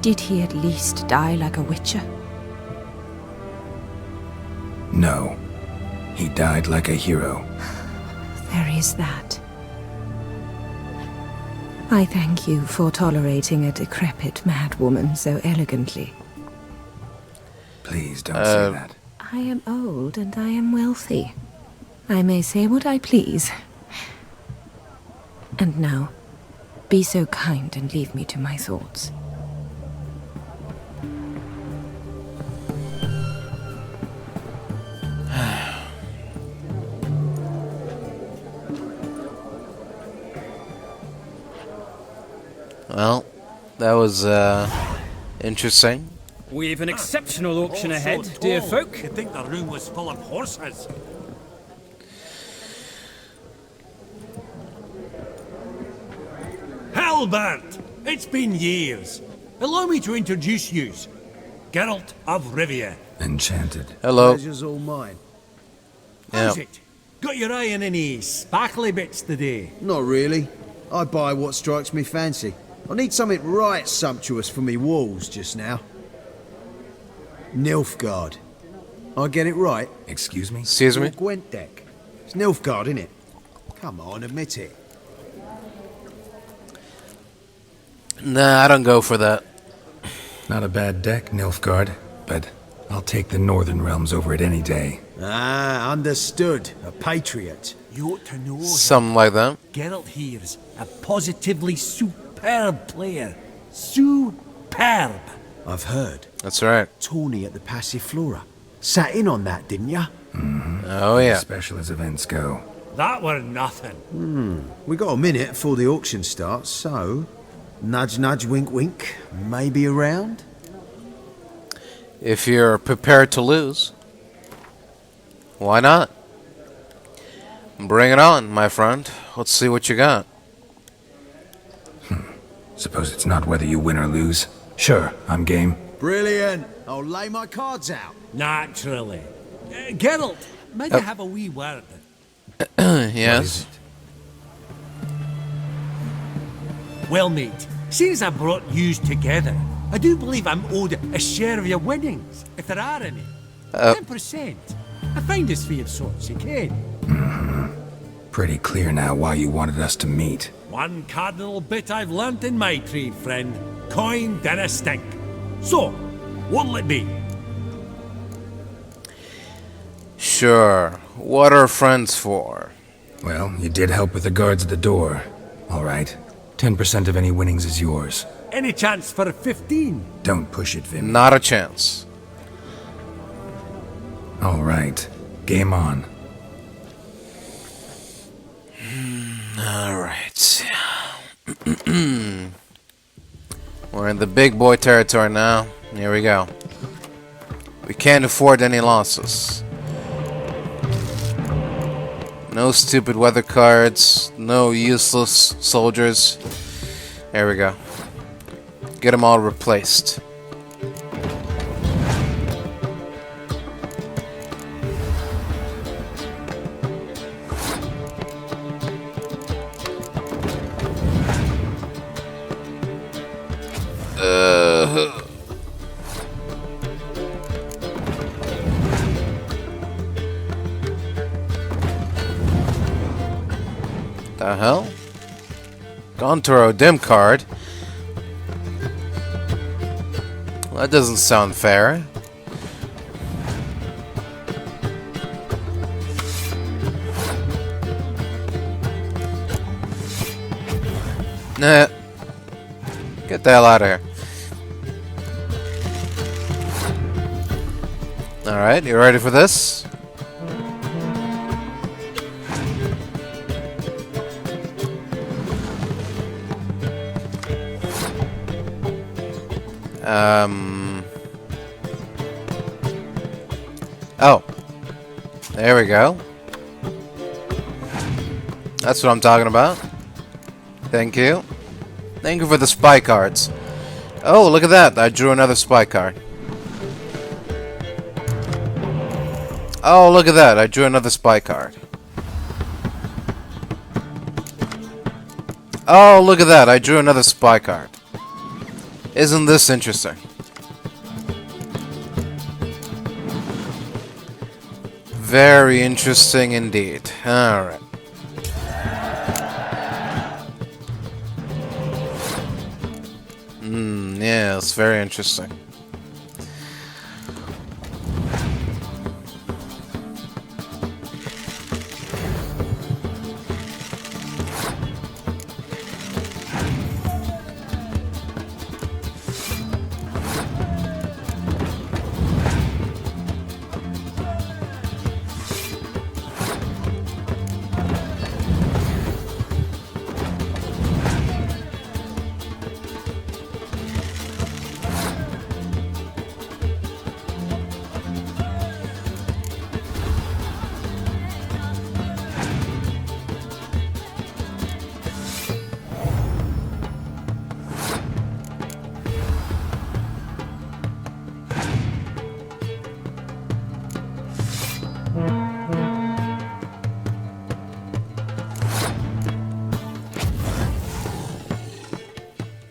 Did he at least die like a witcher? No. He died like a hero. There is that. I thank you for tolerating a decrepit madwoman so elegantly. Please don't say that. I am old and I am wealthy. I may say what I please. And now, be so kind and leave me to my thoughts. Well, that was, interesting. We've an exceptional auction ahead, dear folk. You'd think the room was full of horses. Halbert! It's been years. Allow me to introduce you. Geralt of Rivia. Enchanted. Hello. Pleasure's all mine. How's it? Got your eye on any sparkly bits today? Not really. I buy what strikes me fancy. I need something right sumptuous for me walls just now. Nilfgaard. I get it right? Excuse me? Excuse me? Gwent deck. It's Nilfgaard, innit? Come on, admit it. Nah, I don't go for that. Not a bad deck, Nilfgaard, but I'll take the Northern Realms over it any day. Ah, understood. A patriot. You ought to know. Something like that. Geralt here's a positively superb player. Superb. I've heard. That's right. Tawny at the Passiflora. Sat in on that, didn't ya? Mm-hmm. Oh, yeah. Special as events go. That were nothing. We got a minute before the auction starts, so... Nudge, nudge, wink, wink. Maybe around? If you're prepared to lose, why not? Bring it on, my friend. Let's see what you got. Suppose it's not whether you win or lose. Sure, I'm game. Brilliant. I'll lay my cards out. Naturally. Geralt, might I have a wee word? Yes. Well, mate, seeing as I brought yous together, I do believe I'm owed a share of your winnings, if there are any. 10%. A finder's fee of sorts, you can. Pretty clear now why you wanted us to meet. One cardinal bit I've learnt in my trade, friend. Coin dinna stink. So, what'll it be? Sure. What are friends for? Well, you did help with the guards at the door. All right. 10% of any winnings is yours. Any chance for a 15? Don't push it, Vim. Not a chance. All right. Game on. All right. We're in the big boy territory now. Here we go. We can't afford any losses. No stupid weather cards. No useless soldiers. There we go. Get them all replaced. The hell? Gone through a dim card. Well, that doesn't sound fair. Nah. Get the hell out of here. Alright, you ready for this? Oh. There we go. That's what I'm talking about. Thank you. Thank you for the spy cards. Oh, look at that. I drew another spy card. Oh, look at that. I drew another spy card. Oh, look at that. I drew another spy card. Isn't this interesting? Very interesting indeed. Alright. Yeah, it's very interesting.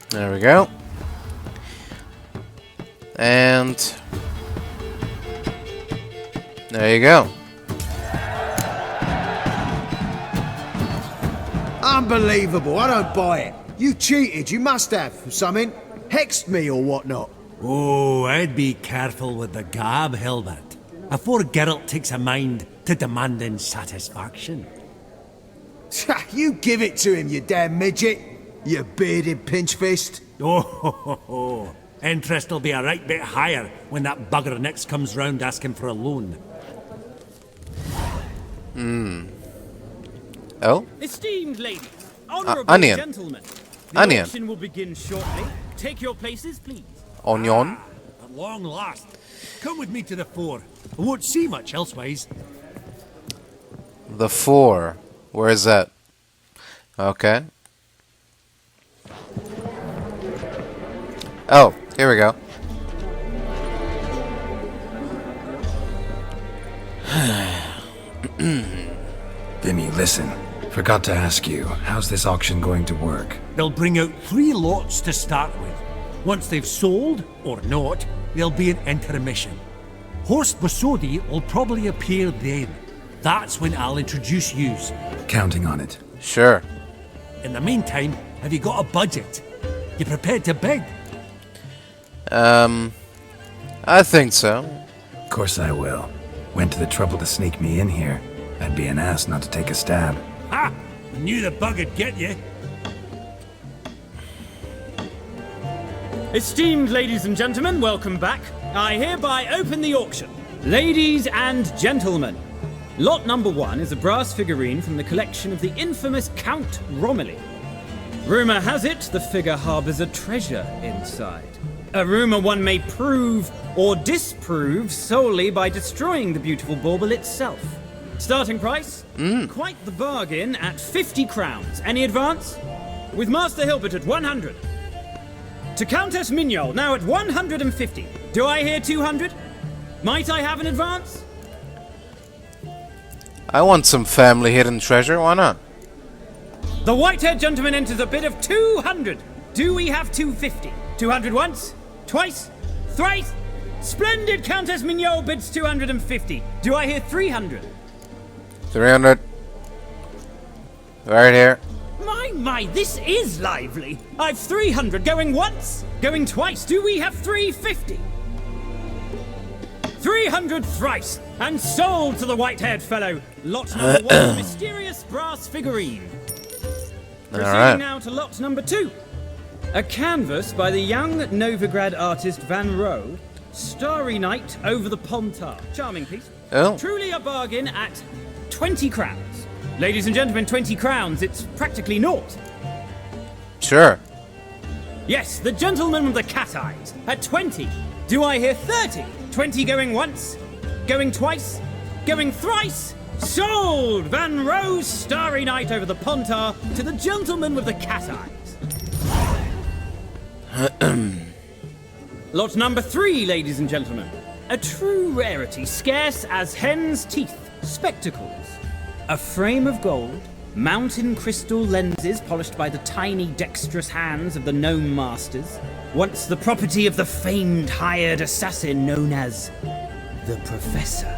There we go. And there you go. Unbelievable, I don't buy it. You cheated, you must have, something. Hexed me or whatnot. Oh, I'd be careful with the gab, Hilbert, afore Geralt takes a mind to demanding satisfaction. You give it to him, you damn midget. You bearded pinchfist. Oh, interest will be a right bit higher when that bugger next comes round asking for a loan. Oh? Esteemed ladies, honourable onion. gentlemen, the Onion. auction will begin shortly. Take your places, please. Onion. At long last. Come with me to the fore. I won't see much elsewise. The 4. Where is that? Okay. Oh, here we go. Vinny, listen. Forgot to ask you, how's this auction going to work? They'll bring out 3 lots to start with. Once they've sold, or not, there'll be an intermission. Horst Bosodi will probably appear then. That's when I'll introduce yous. Counting on it. Sure. In the meantime, have you got a budget? You prepared to bid? I think so. Of course I will. Went to the trouble to sneak me in here. I'd be an ass not to take a stab. Ha! I knew the bug'd get you. Esteemed ladies and gentlemen, welcome back. I hereby open the auction. Ladies and gentlemen, lot number 1 is a brass figurine from the collection of the infamous Count Romilly. Rumour has it the figure harbours a treasure inside. A rumour one may prove or disprove solely by destroying the beautiful bauble itself. Starting price? Quite the bargain at 50 crowns. Any advance? With Master Hilbert at 100. To Countess Mignol, now at 150. Do I hear 200? Might I have an advance? I want some family hidden treasure, why not? The white-haired gentleman enters a bid of 200. Do we have 250? 200 once? Twice? Thrice? Splendid! Countess Mignol bids 250. Do I hear 300? 300. Right here. My, this is lively. I've 300 going once, going twice. Do we have 350? 300 thrice, and sold to the white-haired fellow. Lot number 1, mysterious brass figurine. Proceeding now to lot number 2. A canvas by the young Novigrad artist Van Rohe, Starry Night over the Pontar. Charming piece. Oh. Truly a bargain at 20 crowns. Ladies and gentlemen, 20 crowns, it's practically naught. Sure. Yes, the gentleman with the cat eyes at 20. Do I hear 30? 20 going once, going twice, going thrice. Sold! Van Rohe's Starry Night over the Pontar to the gentleman with the cat eyes. Lot number 3, ladies and gentlemen. A true rarity, scarce as hen's teeth. Spectacles. A frame of gold, mountain crystal lenses polished by the tiny dexterous hands of the gnome masters. Once the property of the famed hired assassin known as the Professor.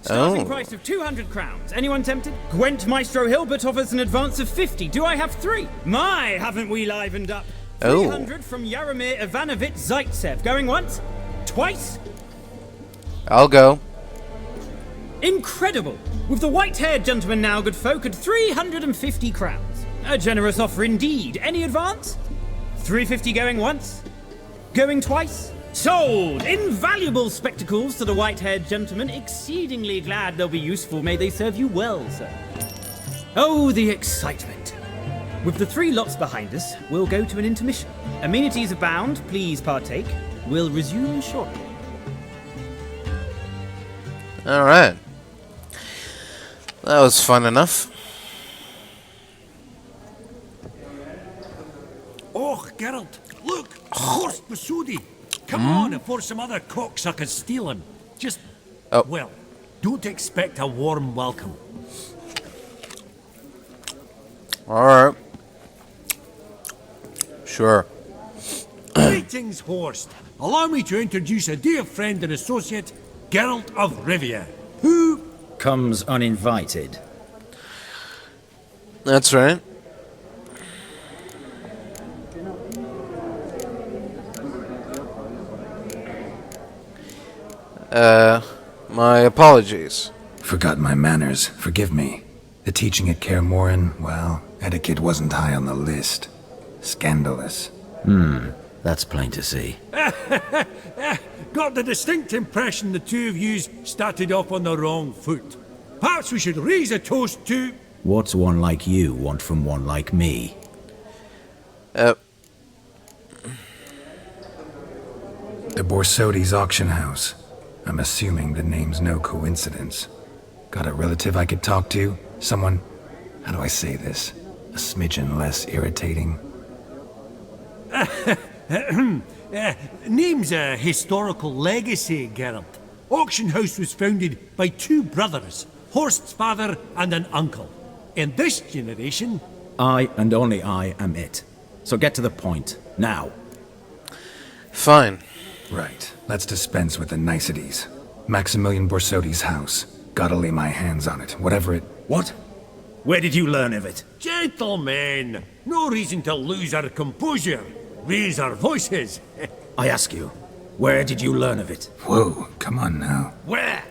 Starting price of 200 crowns. Anyone tempted? Gwent Maestro Hilbert offers an advance of 50. Do I have 3? My, haven't we livened up? 300 from Yaromir Ivanovich Zaitsev. Going once? Twice? I'll go. Incredible! With the white-haired gentleman now, good folk, at 350 crowns. A generous offer indeed. Any advance? 350 going once? Going twice? Sold! Invaluable spectacles to the white-haired gentleman. Exceedingly glad they'll be useful. May they serve you well, sir. Oh, the excitement. With the 3 lots behind us, we'll go to an intermission. Amenities abound. Please partake. We'll resume shortly. Alright. That was fun enough. Oh, Geralt, look! Horst Bosodi! Come on, before some other cocksuckers steal him. Just, well, don't expect a warm welcome. Alright. Sure. Greetings, Horst. Allow me to introduce a dear friend and associate, Geralt of Rivia, who comes uninvited. That's right. My apologies. Forgot my manners. Forgive me. The teaching at Kaer Morhen, well, etiquette wasn't high on the list. Scandalous. That's plain to see. got the distinct impression the two of yous started off on the wrong foot. Perhaps we should raise a toast to... What's one like you want from one like me? The Borsodi's auction house. I'm assuming the name's no coincidence. Got a relative I could talk to? Someone, how do I say this? A smidgen less irritating? Name's a historical legacy, Geralt. Auction house was founded by two brothers, Horst's father and an uncle. In this generation... I and only I am it. So get to the point, now. Fine. Right, let's dispense with the niceties. Maximilian Borsodi's house. Gotta lay my hands on it, whatever it... What? Where did you learn of it? Gentlemen, no reason to lose our composure. Raise our voices. I ask you, where did you learn of it? Whoa, come on now. Where?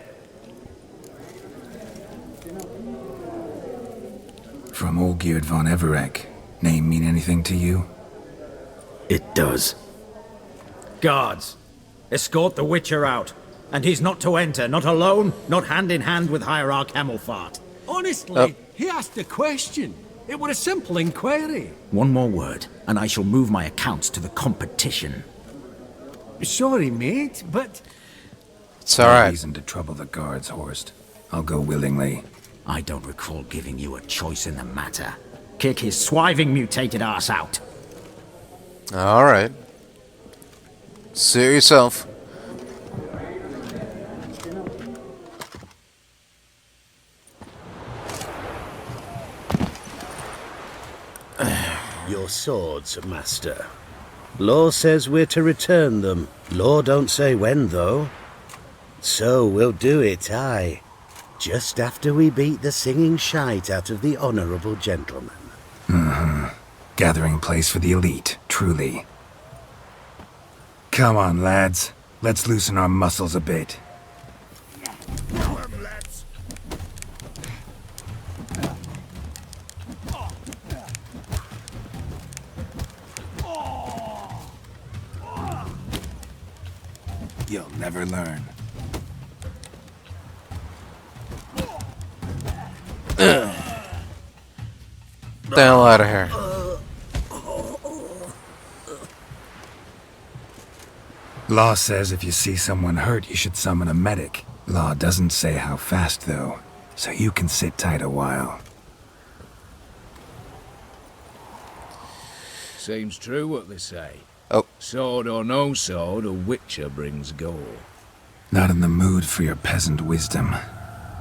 From Olgierd von Everec. Name mean anything to you? It does. Guards, escort the Witcher out. And he's not to enter, not alone, not hand in hand with Hierarch Hemmelfart. Honestly, he asked a question. It was a simple inquiry. One more word, and I shall move my accounts to the competition. Sorry, mate, but... It's alright. No reason to trouble the guards, Horst. I'll go willingly. I don't recall giving you a choice in the matter. Kick his swiving mutated ass out. Alright. Suit yourself. Your swords, master. Law says we're to return them. Law don't say when, though. So we'll do it, aye. Just after we beat the singing shite out of the honourable gentleman. Gathering place for the elite, truly. Come on, lads. Let's loosen our muscles a bit. You'll never learn. The hell out of here. Law says if you see someone hurt, you should summon a medic. Law doesn't say how fast, though, so you can sit tight a while. Seems true what they say. Oh. Sword or no sword, a witcher brings gore. Not in the mood for your peasant wisdom.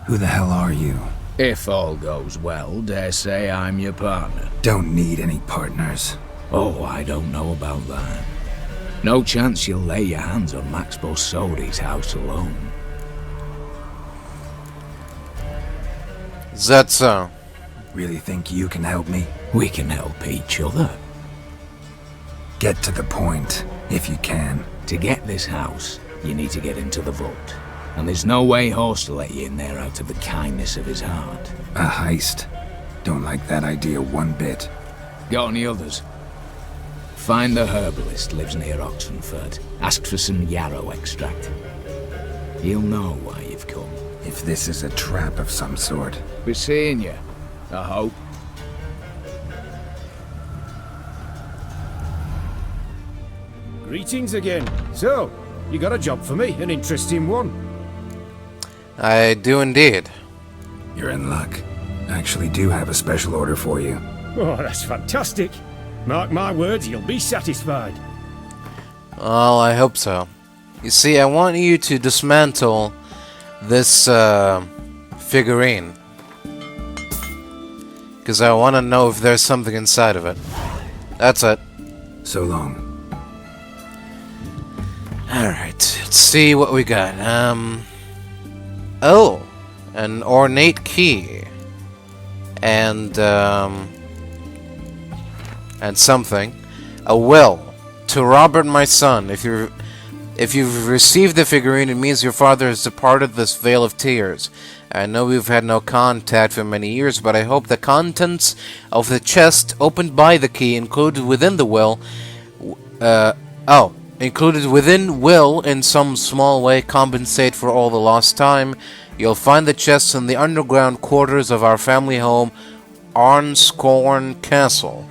Who the hell are you? If all goes well, dare say I'm your partner. Don't need any partners. Oh, I don't know about that. No chance you'll lay your hands on Max Borsodi's house alone. Is that so? Really think you can help me? We can help each other. Get to the point, if you can. To get this house, you need to get into the vault. And there's no way Horst will let you in there out of the kindness of his heart. A heist. Don't like that idea one bit. Got any others? Find the herbalist lives near Oxenfurt. Ask for some yarrow extract. He'll know why you've come. If this is a trap of some sort. Be seeing you, I hope. Greetings again. So, you got a job for me, an interesting one. I do indeed. You're in luck. I actually do have a special order for you. Oh, that's fantastic. Mark my words, you'll be satisfied. Well, I hope so. You see, I want you to dismantle this figurine. Because I want to know if there's something inside of it. That's it. So long. Alright, let's see what we got. Oh, an ornate key. And something. A will. To Robert, my son, if you've received the figurine, it means your father has departed this vale of tears. I know we've had no contact for many years, but I hope the contents of the chest opened by the key included within the will, included within will in some small way compensate for all the lost time. You'll find the chests in the underground quarters of our family home, Arnscorn Castle.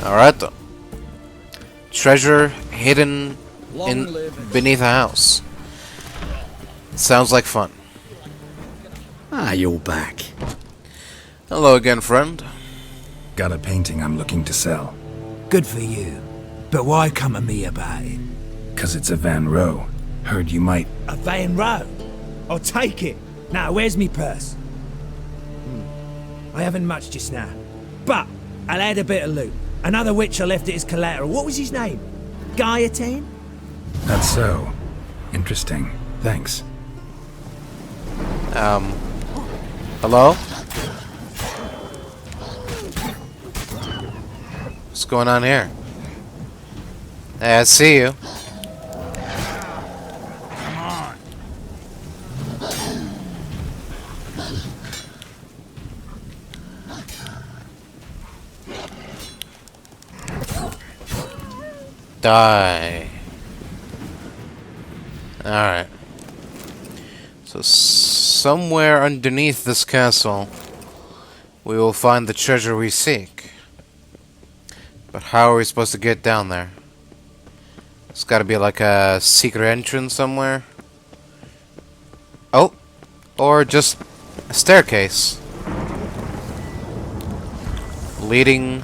Alright then. Treasure hidden beneath a house. Sounds like fun. Ah, you're back. Hello again, friend. Got a painting I'm looking to sell. Good for you. But why come to me about it? 'Cause it's a Van Row. Heard you might... A Van Row? I'll take it. Now, where's me purse? I haven't much just now. But I'll add a bit of loot. Another witcher left it as collateral. What was his name? Guillotine? That's so. Interesting. Thanks. Hello? What's going on here? Hey, I see you. Come on. Die. Alright. So somewhere underneath this castle, we will find the treasure we seek. But how are we supposed to get down there? It's gotta be like a secret entrance somewhere. Oh! Or just a staircase. Leading...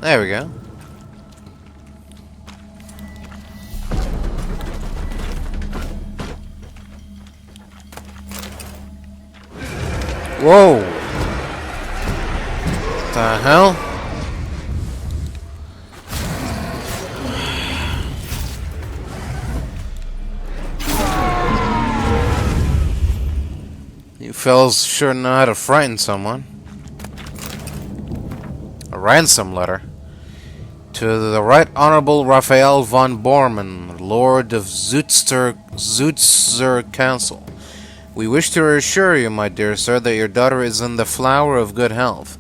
There we go. Whoa! What the hell? You fellas sure know how to frighten someone. A ransom letter. To the Right Honorable Raphael von Bormann, Lord of Zootzer Castle. We wish to assure you, my dear sir, that your daughter is in the flower of good health.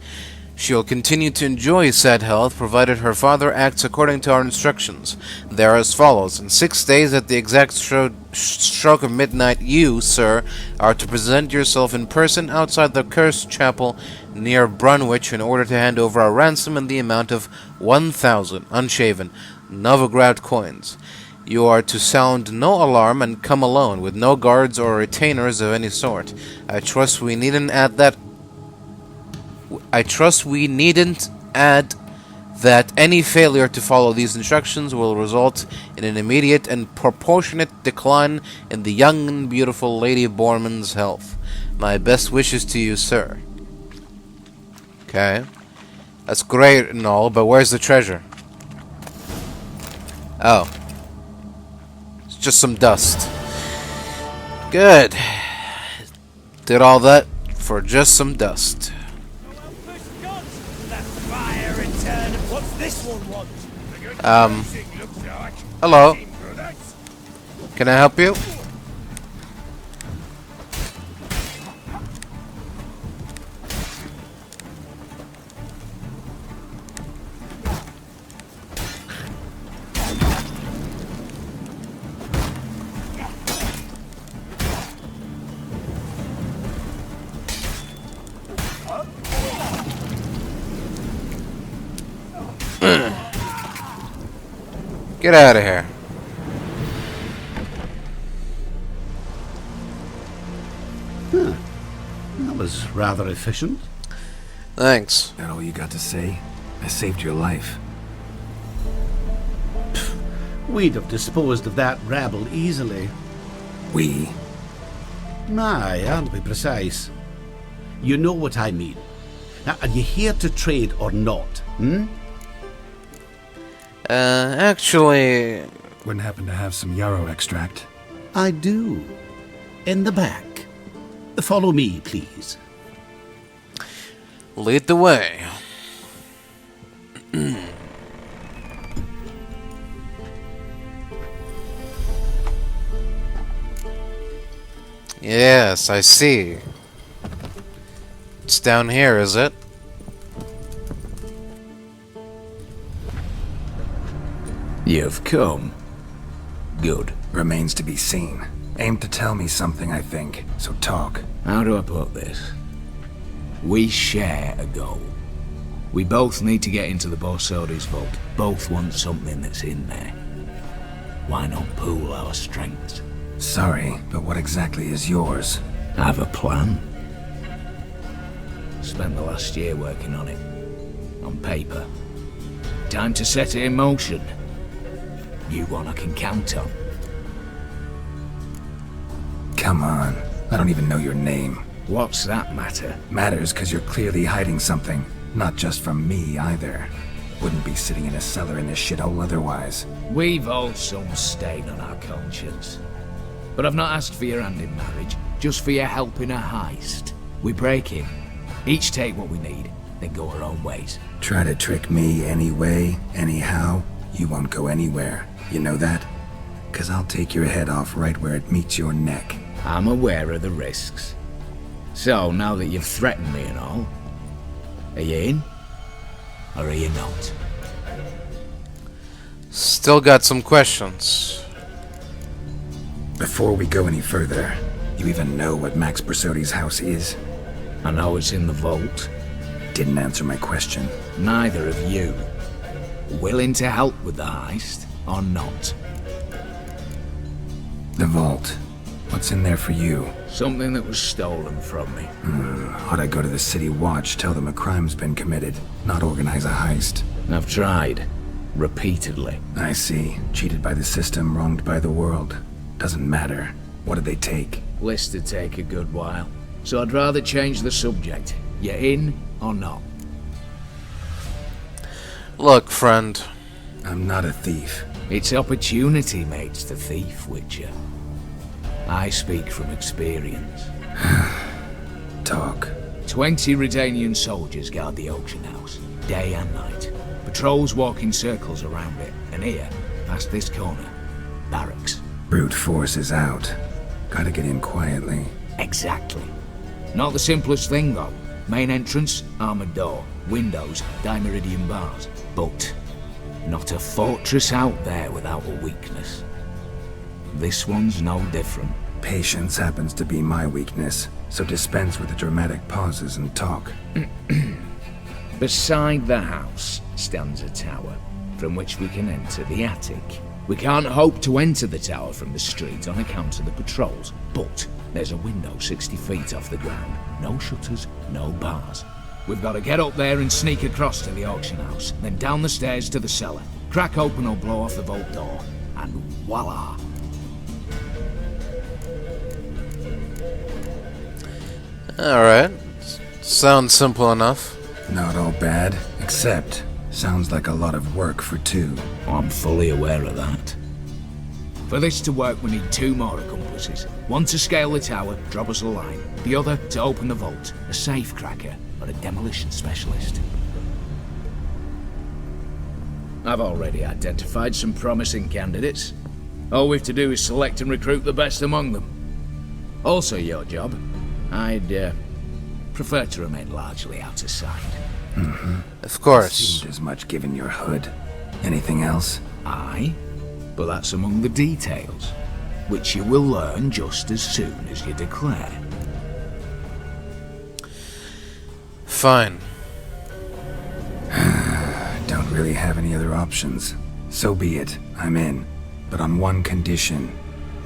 She will continue to enjoy said health, provided her father acts according to our instructions. They are as follows. In 6 days, at the exact stroke of midnight, you, sir, are to present yourself in person outside the cursed chapel near Brunwich in order to hand over our ransom in the amount of 1,000 unshaven Novigrad coins. You are to sound no alarm and come alone, with no guards or retainers of any sort. I trust we needn't add that any failure to follow these instructions will result in an immediate and proportionate decline in the young and beautiful Lady Borman's health. My best wishes to you, sir. Okay. That's great and all, but where's the treasure? Oh. It's just some dust. Good. Did all that for just some dust. What's this one want? Hello. Can I help you? Get out of here. Huh. That was rather efficient. Thanks. That all you got to say? I saved your life. We'd have disposed of that rabble easily. We? Aye, I'll be precise. You know what I mean. Now, are you here to trade or not, Actually... Wouldn't happen to have some yarrow extract? I do. In the back. Follow me, please. Lead the way. Yes, I see. It's down here, is it? You've come. Good. Remains to be seen. Aim to tell me something, I think, so talk. How do I put this? We share a goal. We both need to get into the Borsodi's vault. Both want something that's in there. Why not pool our strengths? Sorry, but what exactly is yours? I have a plan. Spent the last year working on it. On paper. Time to set it in motion. You one I can count on. Come on. I don't even know your name. What's that matter? Matters because you're clearly hiding something. Not just from me, either. Wouldn't be sitting in a cellar in this shithole otherwise. We've all some stain on our conscience. But I've not asked for your hand in marriage, just for your help in a heist. We break in, each take what we need, then go our own ways. Try to trick me anyway, anyhow, you won't go anywhere. You know that? 'Cause I'll take your head off right where it meets your neck. I'm aware of the risks. So, now that you've threatened me and all, are you in? Or are you not? Still got some questions. Before we go any further, you even know what Max Borsodi's house is? I know it's in the vault. Didn't answer my question. Neither of you. Willing to help with the heist, or not? The vault. What's in there for you? Something that was stolen from me. Ought I go to the City Watch, tell them a crime's been committed, not organize a heist? I've tried. Repeatedly. I see. Cheated by the system, wronged by the world. Doesn't matter. What did they take? List to take a good while. So I'd rather change the subject. You in or not? Look, friend. I'm not a thief. It's opportunity makes the thief, Witcher. I speak from experience. Talk. 20 Redanian soldiers guard the auction house, day and night. Patrols walk in circles around it, and here, past this corner, barracks. Brute force is out. Gotta get in quietly. Exactly. Not the simplest thing, though. Main entrance, armored door. Windows, dimeridian bars. But not a fortress out there without a weakness. This one's no different. Patience happens to be my weakness, so dispense with the dramatic pauses and talk. Beside the house stands a tower, from which we can enter the attic. We can't hope to enter the tower from the street on account of the patrols, but there's a window 60 feet off the ground. No shutters, no bars. We've got to get up there and sneak across to the auction house, then down the stairs to the cellar, crack open or blow off the vault door, and voila! Alright. Sounds simple enough. Not all bad, except sounds like a lot of work for two. I'm fully aware of that. For this to work, we need 2 more accomplices. One to scale the tower, drop us a line. The other to open the vault, a safe cracker or a demolition specialist. I've already identified some promising candidates. All we've to do is select and recruit the best among them. Also your job. I'd prefer to remain largely out of sight. Of course. Seemed as much given your hood. Anything else? Aye, but that's among the details, which you will learn just as soon as you declare. Fine. Don't really have any other options. So be it. I'm in. But on one condition.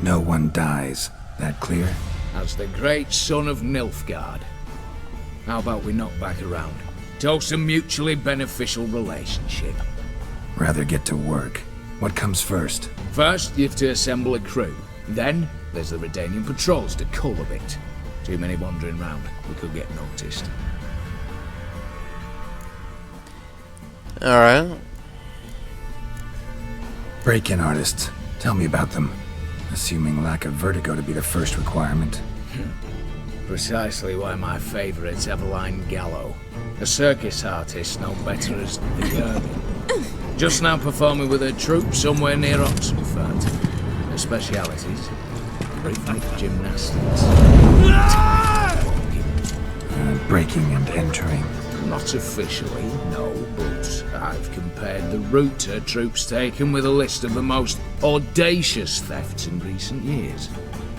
No one dies. That clear? As the great son of Nilfgaard. How about we knock back around? Toast a mutually beneficial relationship. Rather get to work. What comes first? First, you have to assemble a crew. Then, there's the Redanian patrols to cull a bit. Too many wandering round. We could get noticed. Alright. Break-in artists. Tell me about them. Assuming lack of vertigo to be the first requirement. Precisely why my favourite's Eveline Gallo, a circus artist known better as the Geralt. Just now performing with her troupe somewhere near Oxenford. Her specialities: rhythmic gymnastics. Breaking and entering. Not officially, no, but I've compared the route her troope's taken with a list of the most audacious thefts in recent years.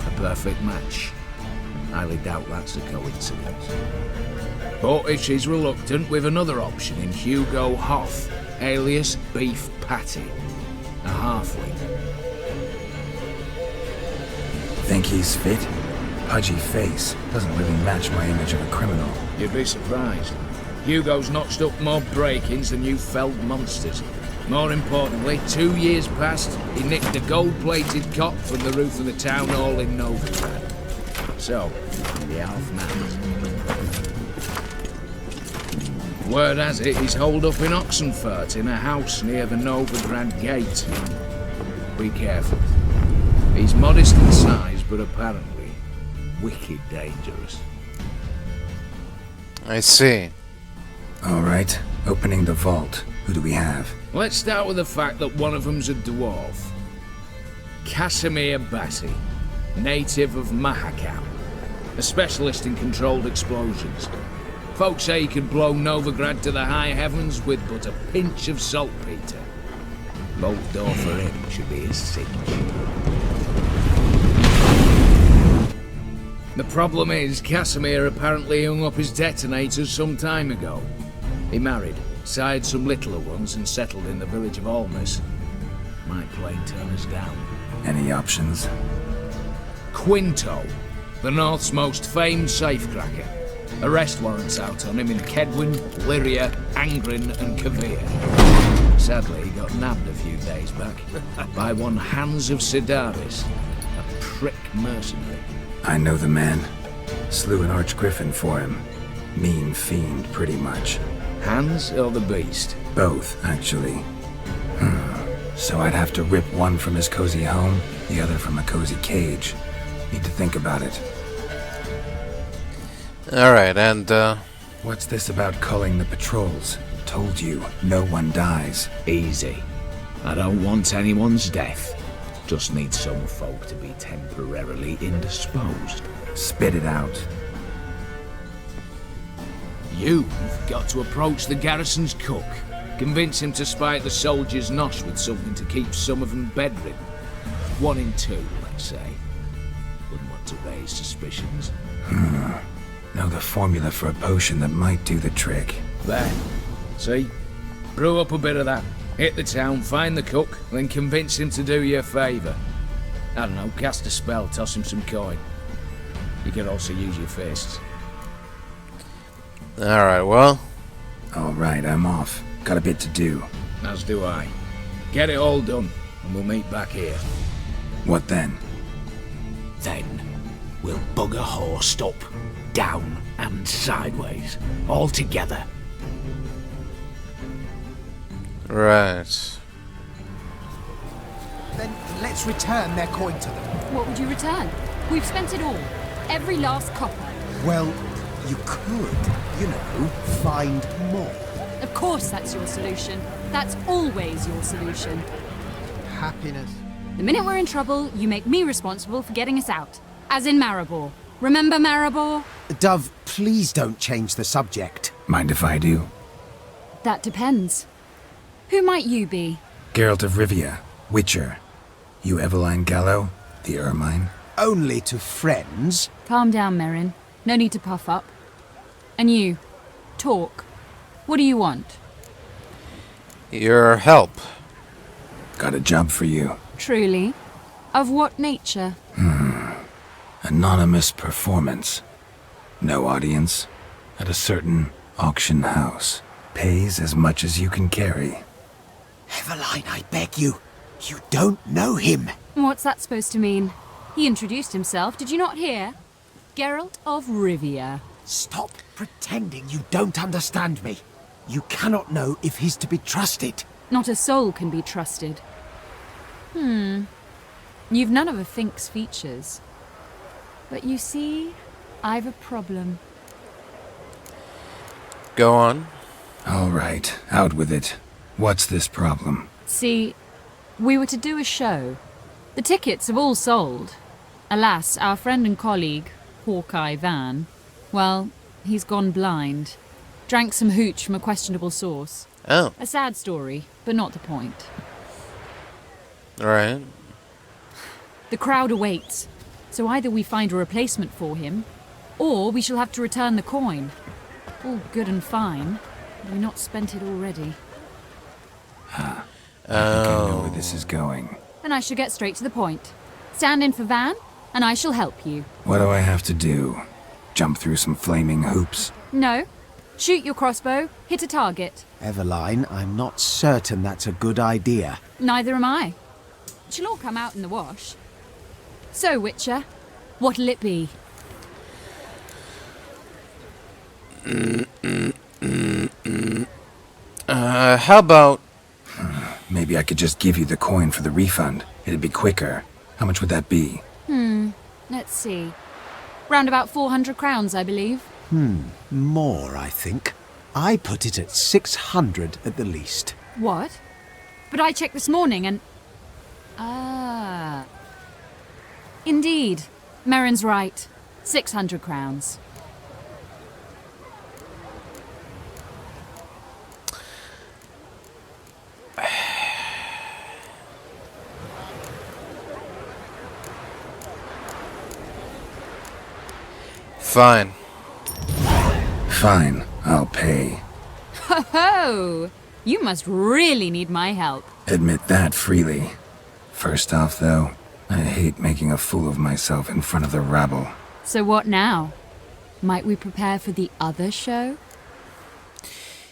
A perfect match. Highly doubt that's a coincidence. But if she's reluctant, we've another option in Hugo Hoff, alias Beef Patty, a halfling. Think he's fit? Pudgy face doesn't really match my image of a criminal. You'd be surprised. Hugo's notched up more break-ins than you felled monsters. More importantly, 2 years past, he nicked a gold-plated cot from the roof of the town hall in Novigrad. So, the half man. Word has it he's holed up in Oxenfurt in a house near the Novigrad gate. Be careful. He's modest in size, but apparently wicked dangerous. I see. Alright, opening the vault. Who do we have? Let's start with the fact that one of them's a dwarf. Casimir Bassi, native of Mahakam, a specialist in controlled explosions. Folks say he could blow Novigrad to the high heavens with but a pinch of saltpeter. Bolt door for him should be his cinch. The problem is, Casimir apparently hung up his detonators some time ago. He married, sired some littler ones, and settled in the village of Almas. Might plain turn us down. Any options? Quinto, the North's most famed safecracker. Arrest warrants out on him in Kedwin, Lyria, Angrin, and Kavir. Sadly, he got nabbed a few days back by one Hans of Sidaris, a prick mercenary. I know the man. Slew an archgriffin for him. Mean fiend, pretty much. Hans or the beast? Both, actually. So I'd have to rip one from his cozy home, the other from a cozy cage. Need to think about it. Alright, and what's this about culling the patrols? Told you, no one dies. Easy. I don't want anyone's death. Just need some folk to be temporarily indisposed. Spit it out. You've got to approach the garrison's cook. Convince him to spike the soldiers' nosh with something to keep some of them bedridden. 1 in 2, let's say. Wouldn't want to raise suspicions. Know the formula for a potion that might do the trick. There. See? Brew up a bit of that. Hit the town, find the cook, then convince him to do you a favour. I don't know, cast a spell, toss him some coin. You can also use your fists. alright, well. Alright, I'm off. Got a bit to do. As do I. Get it all done, and we'll meet back here. What then? Then, we'll bugger horsed up, down and sideways, all together. Right. Then let's return their coin to them. What would you return? We've spent it all. Every last copper. Well, you could, you know, find more. Of course that's your solution. That's always your solution. Happiness. The minute we're in trouble, you make me responsible for getting us out. As in Maribor. Remember Maribor? Dove, please don't change the subject. Mind if I do? That depends. Who might you be? Geralt of Rivia, Witcher. You Eveline Gallo, the Ermine? Only to friends. Calm down, Merrin. No need to puff up. And you, talk. What do you want? Your help. Got a job for you. Truly? Of what nature? Anonymous performance. No audience. At a certain auction house. Pays as much as you can carry. Eveline, I beg you. You don't know him. What's that supposed to mean? He introduced himself, did you not hear? Geralt of Rivia. Stop pretending you don't understand me. You cannot know if he's to be trusted. Not a soul can be trusted. You've none of a Fink's features. But you see, I've a problem. Go on. All right, out with it. What's this problem? See, we were to do a show. The tickets have all sold. Alas, our friend and colleague, Hawkeye Van, well, he's gone blind. Drank some hooch from a questionable source. Oh. A sad story, but not the point. Alright. The crowd awaits, so either we find a replacement for him, or we shall have to return the coin. All good and fine, but we've not spent it already. I think I know where this is going. And I shall get straight to the point. Stand in for Van, and I shall help you. What do I have to do? Jump through some flaming hoops? No. Shoot your crossbow, hit a target. Eveline, I'm not certain that's a good idea. Neither am I. It shall all come out in the wash. So, Witcher, what'll it be? How about... Maybe I could just give you the coin for the refund. It'd be quicker. How much would that be? Let's see. Round about 400 crowns, I believe. More, I think. I put it at 600 at the least. What? But I checked this morning and... Ah. Indeed. Merrin's right. 600 crowns. Fine. Fine, I'll pay. Ho ho! You must really need my help. Admit that freely. First off, though, I hate making a fool of myself in front of the rabble. So what now? Might we prepare for the other show?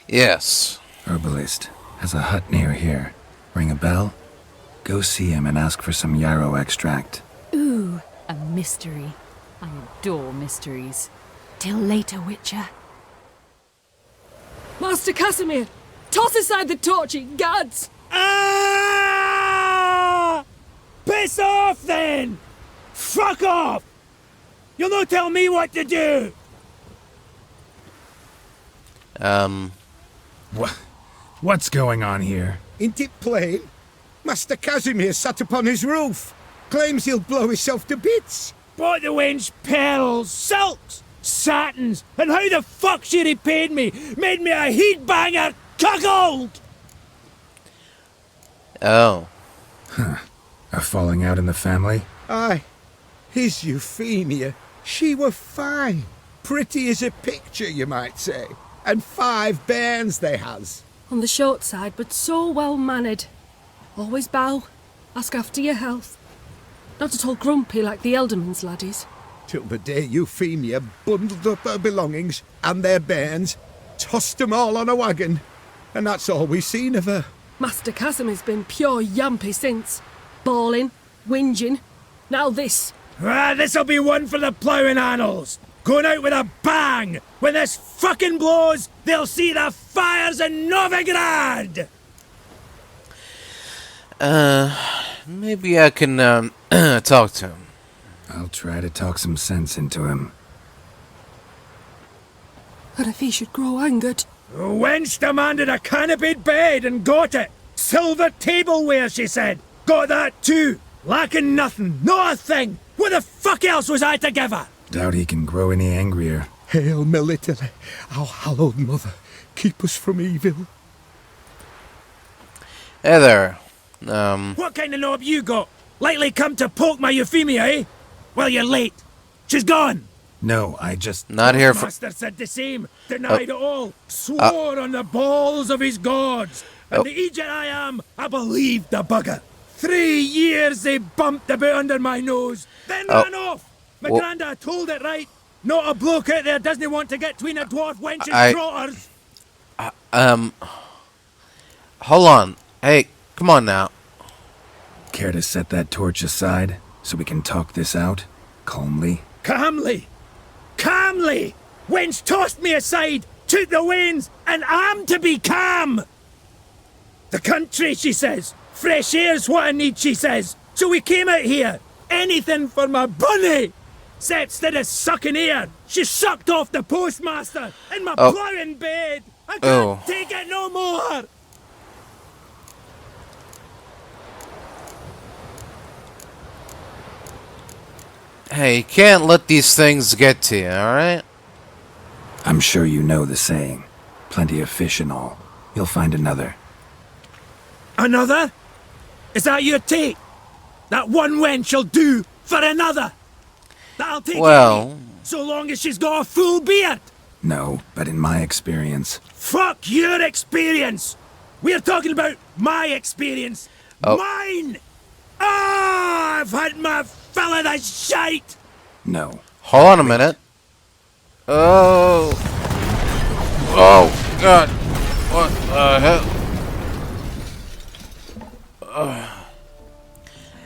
Yes. Herbalist has a hut near here. Ring a bell? Go see him and ask for some yarrow extract. Ooh, a mystery. I adore mysteries. Till later, Witcher. Master Casimir, toss aside the torchy gads! Ah! Piss off then! Fuck off! You'll not tell me what to do! What's going on here? Ain't it plain? Master Casimir sat upon his roof. Claims he'll blow himself to bits. Bought the wench pearls, silks, satins, and how the fuck she repaid me? Made me a heat-banger cuckold! Oh. A falling out in the family? Aye. His Euphemia, she were fine. Pretty as a picture, you might say. And 5 bairns they has. On the short side, but so well-mannered. Always bow, ask after your health. Not at all grumpy like the Elderman's laddies. Till the day Euphemia bundled up her belongings and their bairns, tossed them all on a wagon, and that's all we've seen of her. Master Casimir's been pure yampy since. Bawling, whinging, now this. Ah, this'll be one for the ploughing annals. Going out with a bang! When this fucking blows, they'll see the fires in Novigrad! Maybe I can, talk to him. I'll try to talk some sense into him. And if he should grow angered... Wench demanded a canopied bed and got it. Silver tableware, she said. Got that too. Lacking nothing, not a thing. What the fuck else was I to give her? Doubt he can grow any angrier. Hail Military, our hallowed mother, keep us from evil. Hey there. What kind of knob you got? Likely come to poke my Euphemia, eh? Well, you're late. She's gone. No, I just... Not here for... Master said the same. Denied it all. Swore on the balls of his gods. And the Egypt I am, I believed the bugger. 3 years they bumped about under my nose. Then ran off. My granda told it right. Not a bloke out there doesn't want to get between a dwarf wench and trotters. Hold on. Hey, come on now. Care to set that torch aside so we can talk this out calmly? Calmly. Calmly. Wench tossed me aside, took the wains, and I'm to be calm. The country, she says. Fresh air's what I need, she says. So we came out here. Anything for my bunny. Said instead of sucking air, she sucked off the postmaster in my ploughing bed. I can't take it no more. Hey, you can't let these things get to you, alright? I'm sure you know the saying. Plenty of fish and all. You'll find another. Another? Is that your take? That one wench'll do for another? That'll take well, so long as she's got a full beard? No, but in my experience... Fuck your experience! We're talking about my experience. Mine! Ah, I've had my fill of the shite! No. Hold on a minute. Oh. Oh, God. What the hell?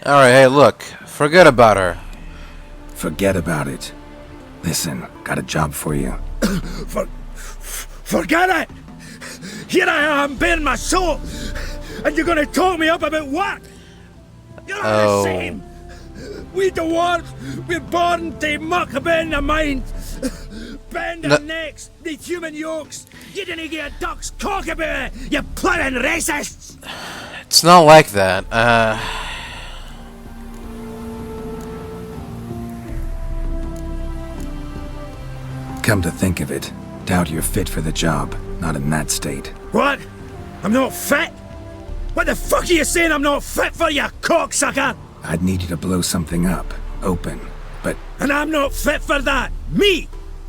Alright, hey, look. Forget about her. Forget about it. Listen, got a job for you. Forget it! Here I am, bearing my soul, and you're gonna talk me up about work? You're all the same! We dwarves, we're born to muck about in the mind. Bend our necks, need human yokes. You didn't get a duck's cock about it, you plowing racists! It's not like that. Come to think of it, doubt you're fit for the job. Not in that state. What? I'm not fit? What the fuck are you saying I'm not fit for, you cocksucker? I'd need you to blow something up, open, but... And I'm not fit for that! Me!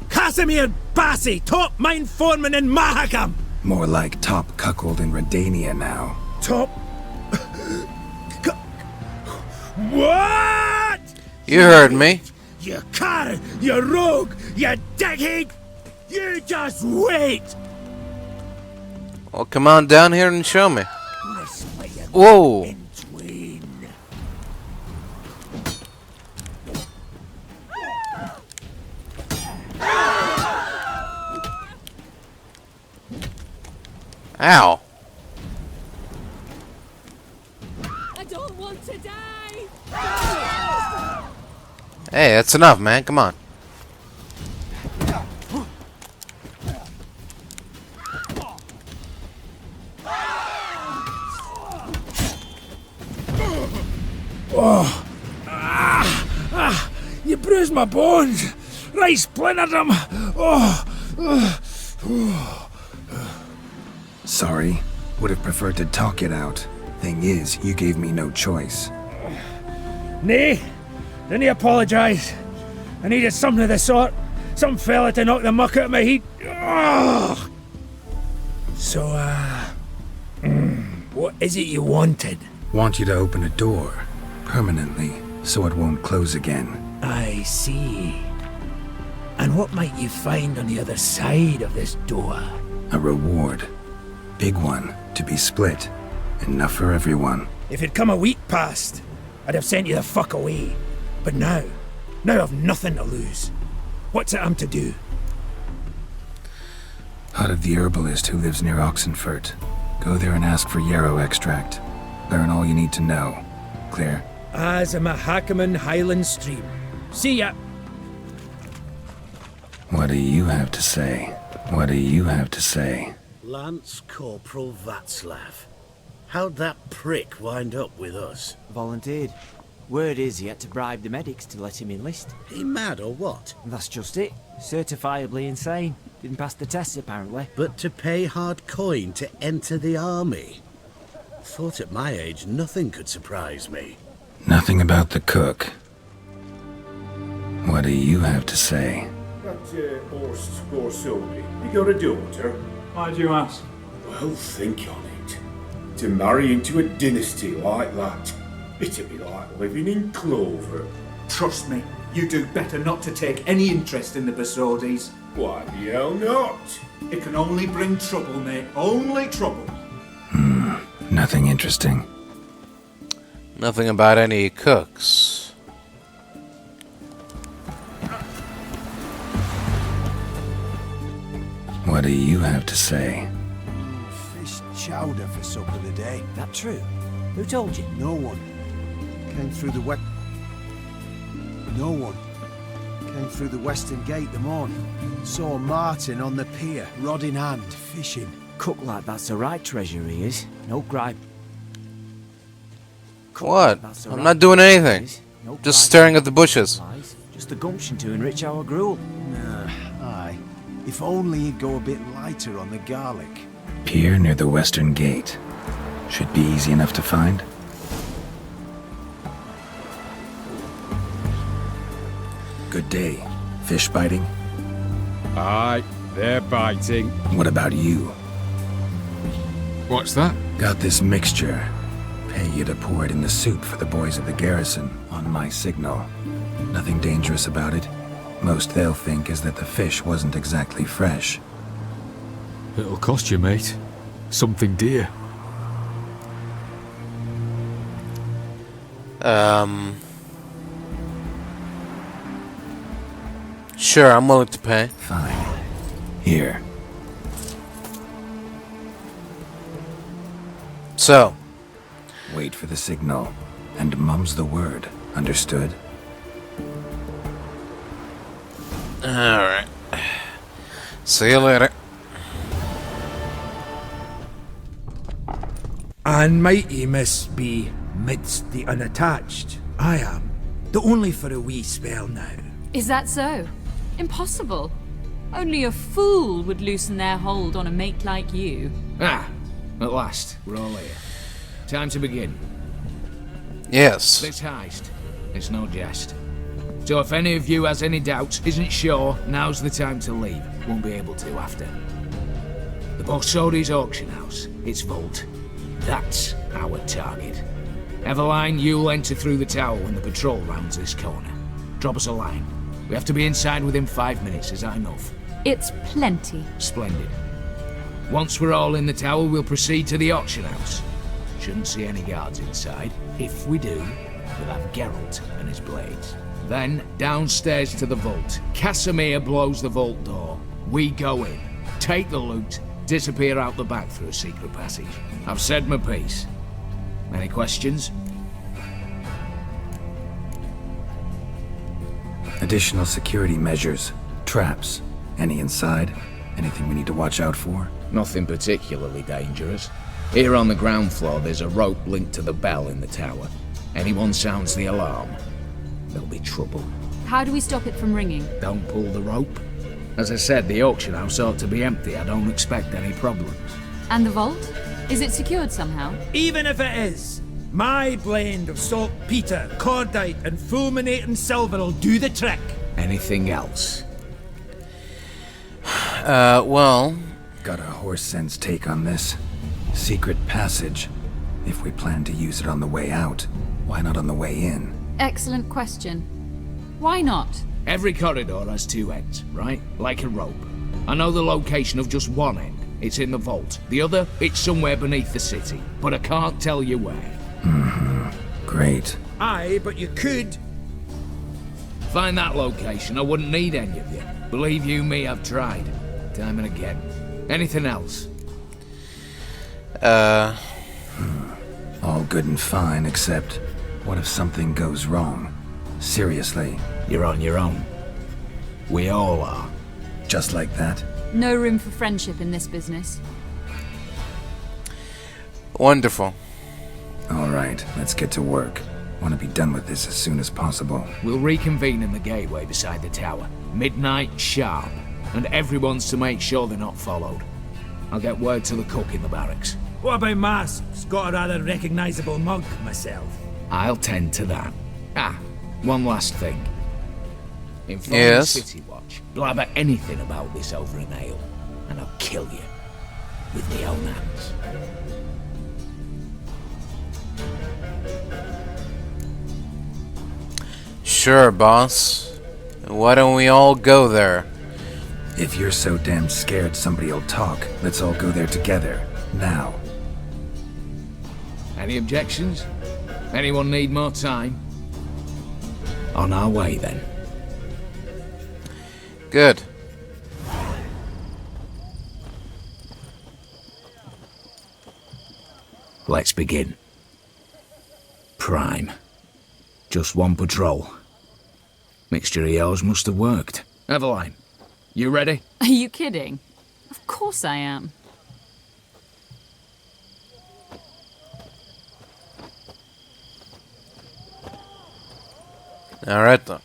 Casimir Bassi, top mine foreman in Mahakam! More like top cuckold in Redania now. Top... What?! You heard me. You car, you rogue, you dickhead! You just wait! Well, come on down here and show me. Whoa! Ow! I don't want to die. Hey, that's enough, man. Come on. Oh! You bruised my bones! Right splintered them! Sorry. Would have preferred to talk it out. Thing is, you gave me no choice. Nay, didn't he apologise? I needed something of the sort. Some fella to knock the muck out of my head. Oh. So, what is it you wanted? Want you to open a door. Permanently, so it won't close again. I see. And what might you find on the other side of this door? A reward. Big one, to be split. Enough for everyone. If it'd come a week past, I'd have sent you the fuck away. But now I've nothing to lose. What's it I'm to do? Hut of the herbalist who lives near Oxenfurt. Go there and ask for yarrow extract. Learn all you need to know. Clear? As a Mahakaman Highland Stream. See ya! What do you have to say? What do you have to say? Lance Corporal Václav. How'd that prick wind up with us? Volunteered. Word is he had to bribe the medics to let him enlist. He mad or what? That's just it. Certifiably insane. Didn't pass the tests apparently. But to pay hard coin to enter the army? Thought at my age nothing could surprise me. Nothing about the cook. What do you have to say? That Horst Sylvie, you got a daughter? Why do you ask? Well, think on it. To marry into a dynasty like that, it'd be like living in clover. Trust me, you do better not to take any interest in the Basodis. Why the hell not? It can only bring trouble, mate. Only trouble. Nothing interesting. Nothing about any cooks. What do you have to say? Fish chowder for supper today. That true? Who told you? No one. Came through the No one. Came through the western gate the morning. Saw Martin on the pier, rod in hand, fishing. Cook like that's the right treasure he is. No gripe. What? I'm not doing anything. Just staring at the bushes. Just the gumption to enrich our gruel. Aye. If only he'd go a bit lighter on the garlic. Pier near the western gate. Should be easy enough to find. Good day. Fish biting? Aye, they're biting. What about you? What's that? Got this mixture. Pay you to pour it in the soup for the boys of the garrison, on my signal. Nothing dangerous about it. Most they'll think is that the fish wasn't exactly fresh. It'll cost you, mate. Something dear. Sure, I'm willing to pay. Fine. Here. So. Wait for the signal, and mum's the word. Understood? Alright. See you later. And mighty must be midst the unattached. I am, though only for a wee spell now. Is that so? Impossible. Only a fool would loosen their hold on a mate like you. Ah, at last, we're all here. Time to begin. Yes. This heist, it's no jest. So if any of you has any doubts, isn't sure, now's the time to leave. Won't be able to after. The Borsodi's auction house, its vault. That's our target. Eveline, you'll enter through the tower when the patrol rounds this corner. Drop us a line. We have to be inside within 5 minutes, is that enough? It's plenty. Splendid. Once we're all in the tower, we'll proceed to the auction house. Shouldn't see any guards inside. If we do, we'll have Geralt and his blades. Then, downstairs to the vault. Casimir blows the vault door. We go in, take the loot, disappear out the back through a secret passage. I've said my piece. Any questions? Additional security measures. Traps. Any inside? Anything we need to watch out for? Nothing particularly dangerous. Here on the ground floor, there's a rope linked to the bell in the tower. Anyone sounds the alarm, there'll be trouble. How do we stop it from ringing? Don't pull the rope. As I said, the auction house ought to be empty. I don't expect any problems. And the vault? Is it secured somehow? Even if it is, my blend of saltpeter, cordite, and fulminating silver will do the trick. Anything else? Well... Got a horse sense take on this. Secret passage. If we plan to use it on the way out, why not on the way in? Excellent question. Why not? Every corridor has two ends, right? Like a rope. I know the location of just one end. It's in the vault. The other, it's somewhere beneath the city. But I can't tell you where. Great. Aye, but you could. Find that location, I wouldn't need any of you. Believe you me, I've tried. Time and again. Anything else? All good and fine, except what if something goes wrong? Seriously. You're on your own. We all are. Just like that? No room for friendship in this business. Wonderful. All right, let's get to work. Want to be done with this as soon as possible. We'll reconvene in the gateway beside the tower. Midnight sharp. And everyone's to make sure they're not followed. I'll get word to the cook in the barracks. What about masks? Got a rather recognisable mug myself. I'll tend to that. Ah, one last thing. Inform Yes? the City Watch. Blabber anything about this over an ale, and I'll kill you. With my own hands. Sure, boss. Why don't we all go there? If you're so damn scared somebody'll talk, let's all go there together. Now. Any objections? Anyone need more time? On our way, then. Let's begin. Prime. Just one patrol. Mixture of yours must have worked. Eveline, you ready? Are you kidding? Of course I am. Alright then.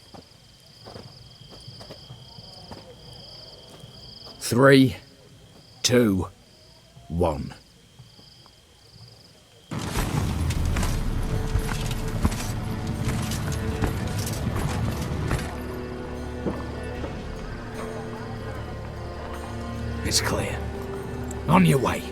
3, 2, 1. It's clear. On your way.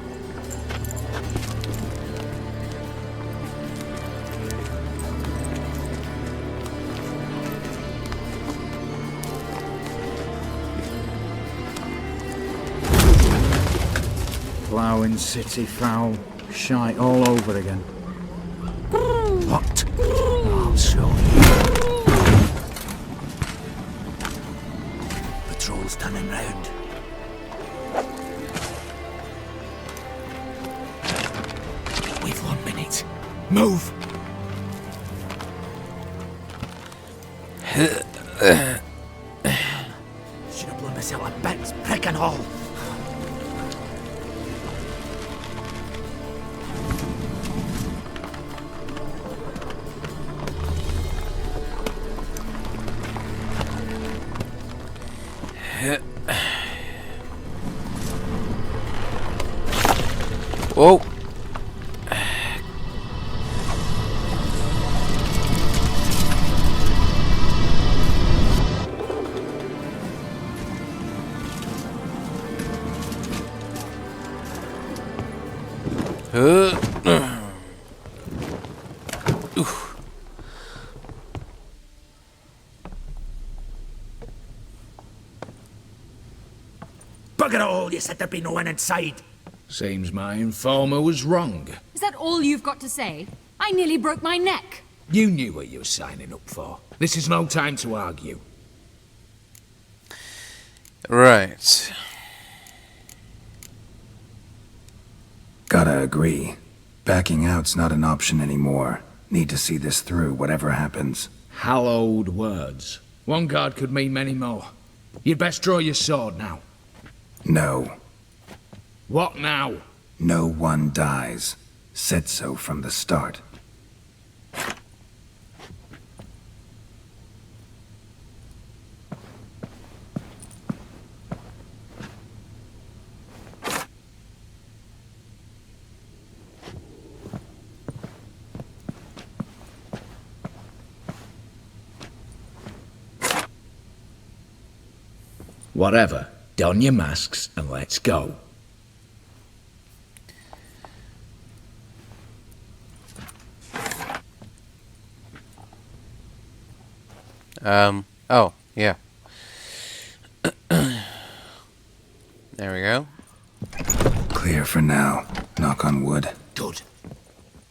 Ploughing city foul. Shite all over again. What? I'll show you. Patrol's turning round. We've 1 minute. Move! Should have blown myself a bits, prick and all. Whoa. Bugger it all, you said there'd be no one inside. Seems my informer was wrong. Is that all you've got to say? I nearly broke my neck. You knew what you were signing up for. This is no time to argue. Right. Gotta agree. Backing out's not an option anymore. Need to see this through, whatever happens. Hallowed words. One guard could mean many more. You'd best draw your sword now. No. What now? No one dies. Said so from the start. Whatever. Don your masks and let's go. Oh, yeah. There we go. Clear for now. Knock on wood. Good.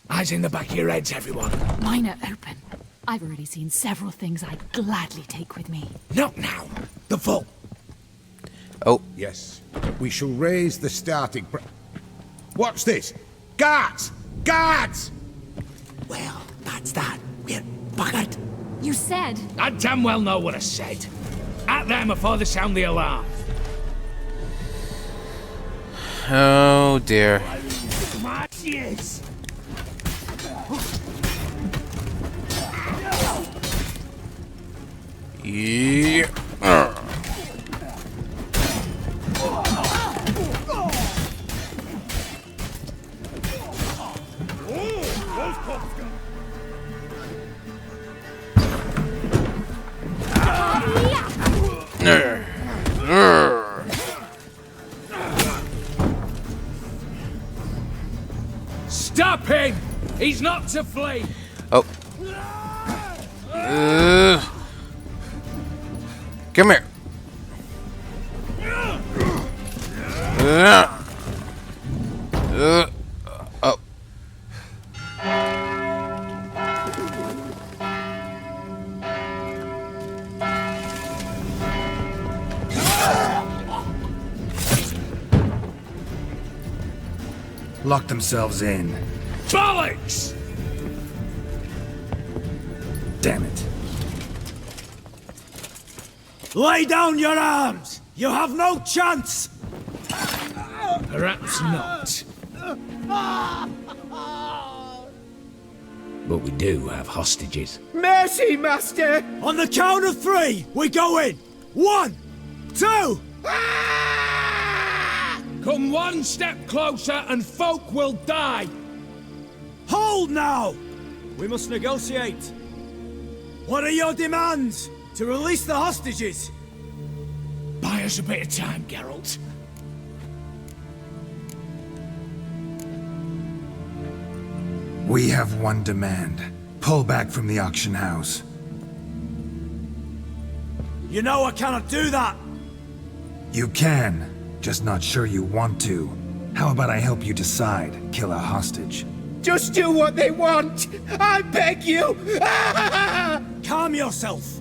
Eyes in the back of your heads, everyone. Mine are open. I've already seen several things I'd gladly take with me. Not now. The vault. Oh. Yes. We shall raise the starting What's this? Guards! Guards! Well, that's that. We're buggered. You said... I damn well know what I said. At them before they sound the alarm. Oh dear. Yes. Yeah. Stop him! He's not to flee! Oh. Come here. Oh. Lock themselves in. Bollocks! Damn it. Lay down your arms! You have no chance! Perhaps not. But we do have hostages. Mercy, Master! On the count of 3, we go in! 1, 2... Come one step closer and folk will die! Hold now! We must negotiate. What are your demands? To release the hostages? Buy us a bit of time, Geralt. We have one demand. Pull back from the auction house. You know I cannot do that! You can, just not sure you want to. How about I help you decide, kill a hostage? Just do what they want! I beg you! Calm yourself!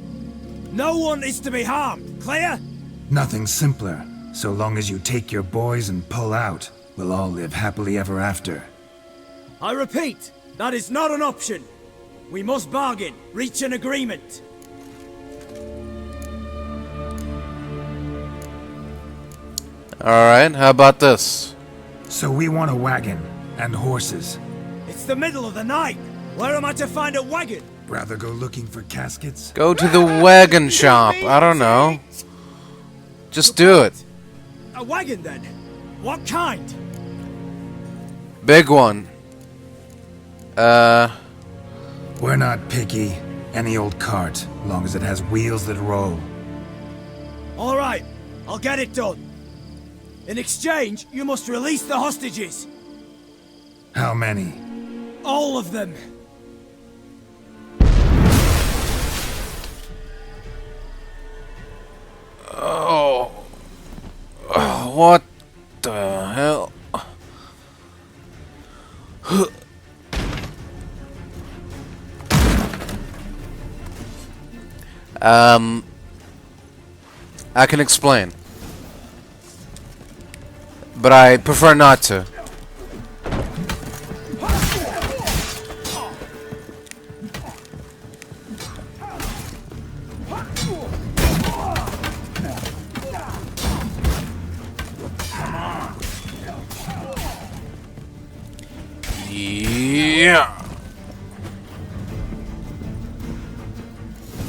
No one is to be harmed, clear? Nothing simpler. So long as you take your boys and pull out, we'll all live happily ever after. I repeat, that is not an option. We must bargain, reach an agreement. Alright, how about this? So we want a wagon and horses. It's the middle of the night. Where am I to find a wagon? Rather go looking for caskets? Go to the wagon shop. I don't know. Just do it. A wagon then? What kind? Big one. We're not picky. Any old cart, long as it has wheels that roll. All right, I'll get it done. In exchange, you must release the hostages. How many? All of them. Oh. What the hell? I can explain. But I prefer not to. Yeah.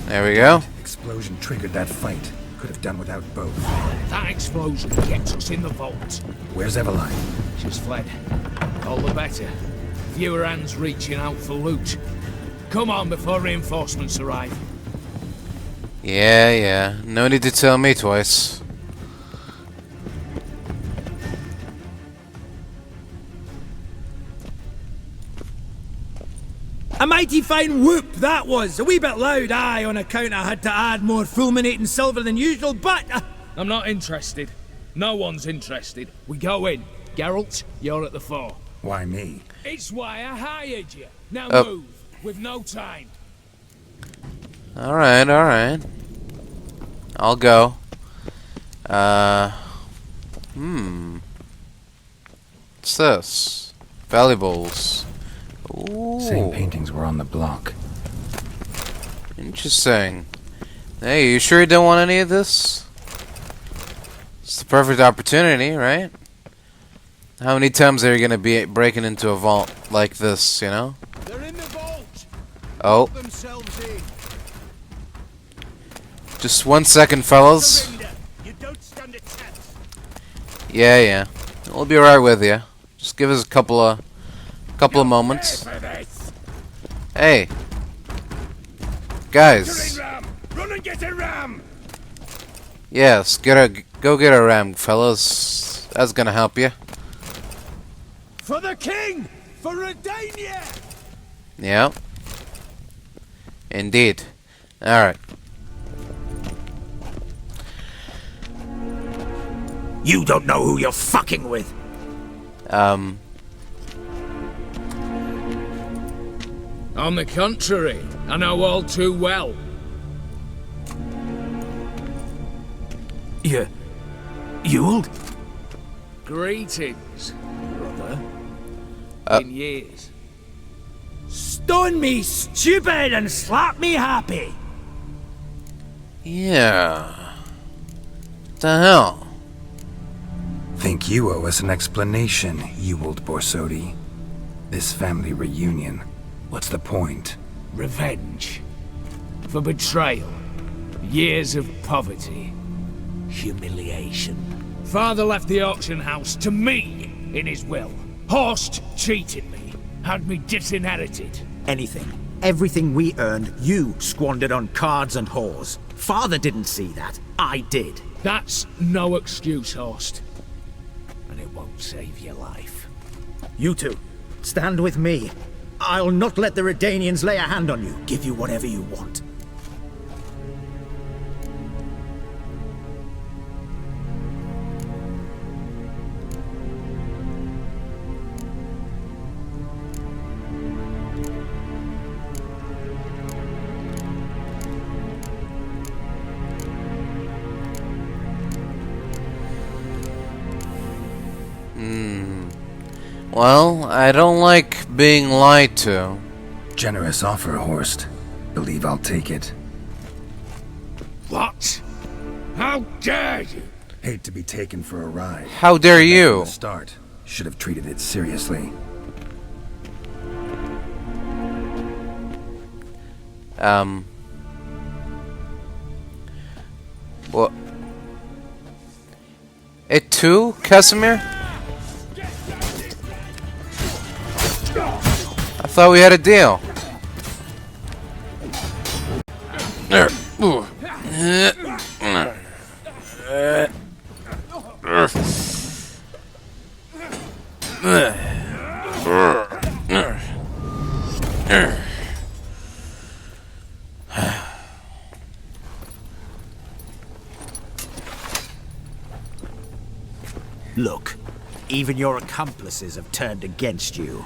There we go. Explosion triggered that fight. Could have done without both. That explosion gets us in the vault. Where's Eveline? She's fled. All the better. Fewer hands reaching out for loot. Come on before reinforcements arrive. Yeah. No need to tell me twice. A mighty fine whoop that was. A wee bit loud, aye, on account I had to add more fulminating silver than usual, but... I'm not interested. No one's interested. We go in. Geralt, you're at the fore. Why me? It's why I hired you. Now move. We've no time. Alright. I'll go. What's this? Valuables. Ooh. Same paintings were on the block. Interesting. Hey, you sure you don't want any of this? It's the perfect opportunity, right? How many times are you gonna be breaking into a vault like this, you know? They're in the vault. Oh. Just 1 second, fellas. You don't stand a chance. Yeah. We'll be right with you. Just give us a couple of moments. Hey. Guys. Run and get a ram. Yes, go get a ram, fellas. That's gonna help you. For the king! For Redania! Yeah. Indeed. Alright. You don't know who you're fucking with. On the contrary, I know all too well. You'll? Greetings, brother. In years. Stone me stupid and slap me happy. Yeah. What the hell? Think you owe us an explanation, you old Borsodi. This family reunion, what's the point? Revenge. For betrayal. Years of poverty. Humiliation. Father left the auction house to me in his will. Horst cheated me. Had me disinherited. Anything. Everything we earned, you squandered on cards and whores. Father didn't see that. I did. That's no excuse, Horst. And it won't save your life. You two, stand with me. I'll not let the Redanians lay a hand on you. Give you whatever you want. Well, I don't like being lied to. Generous offer, Horst. Believe I'll take it. What? How dare you? Hate to be taken for a ride. How dare you? From the start. Should have treated it seriously. What? It too, Casimir? I thought we had a deal. Look, even your accomplices have turned against you.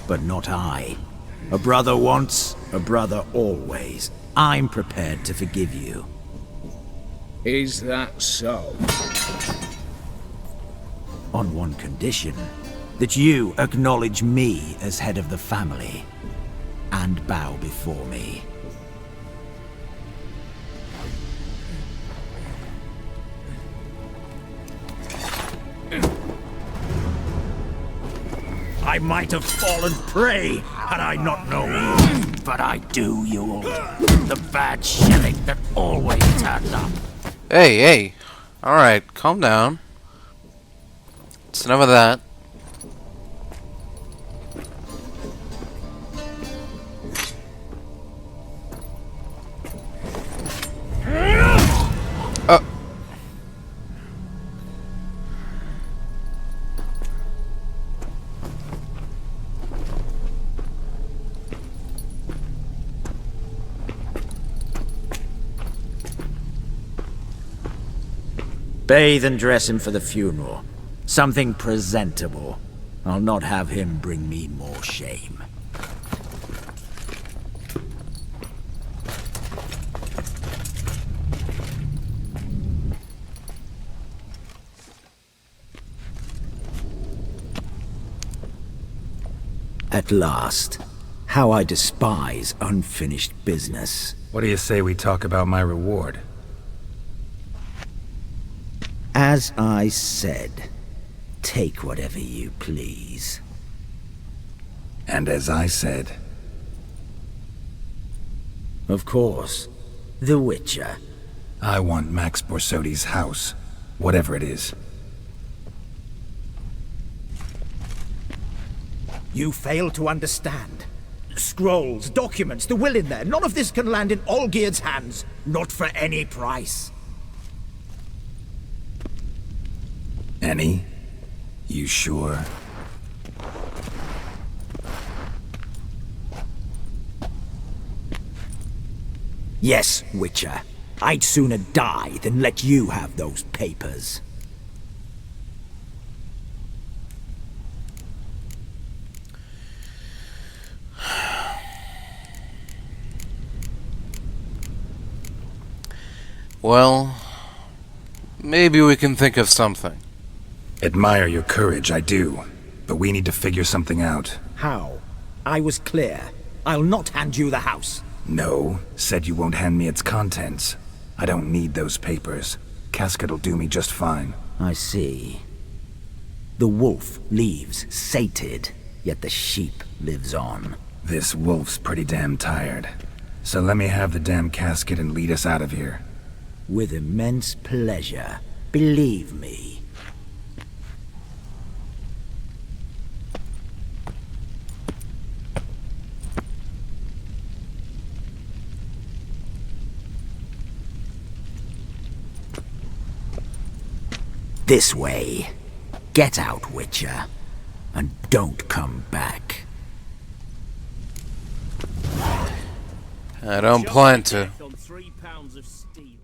But not I. A brother once, a brother always. I'm prepared to forgive you. Is that so? On one condition. That you acknowledge me as head of the family. And bow before me. I might have fallen prey had I not known. But I do, you old. The bad shilling that always turns up. Hey, hey. Alright, calm down. It's enough of that. Bathe and dress him for the funeral. Something presentable. I'll not have him bring me more shame. At last. How I despise unfinished business. What do you say we talk about my reward? As I said, take whatever you please. And as I said... Of course. The Witcher. I want Max Borsodi's house. Whatever it is. You fail to understand. Scrolls, documents, the will in there. None of this can land in Olgierd's hands. Not for any price. Any? You sure? Yes, Witcher. I'd sooner die than let you have those papers. Well, maybe we can think of something. Admire your courage, I do. But we need to figure something out. How? I was clear. I'll not hand you the house. No, said you won't hand me its contents. I don't need those papers. Casket'll do me just fine. I see. The wolf leaves sated, yet the sheep lives on. This wolf's pretty damn tired. So let me have the damn casket and lead us out of here. With immense pleasure. Believe me. This way. Get out, Witcher. And don't come back. I don't plan to. On 3 pounds of steel.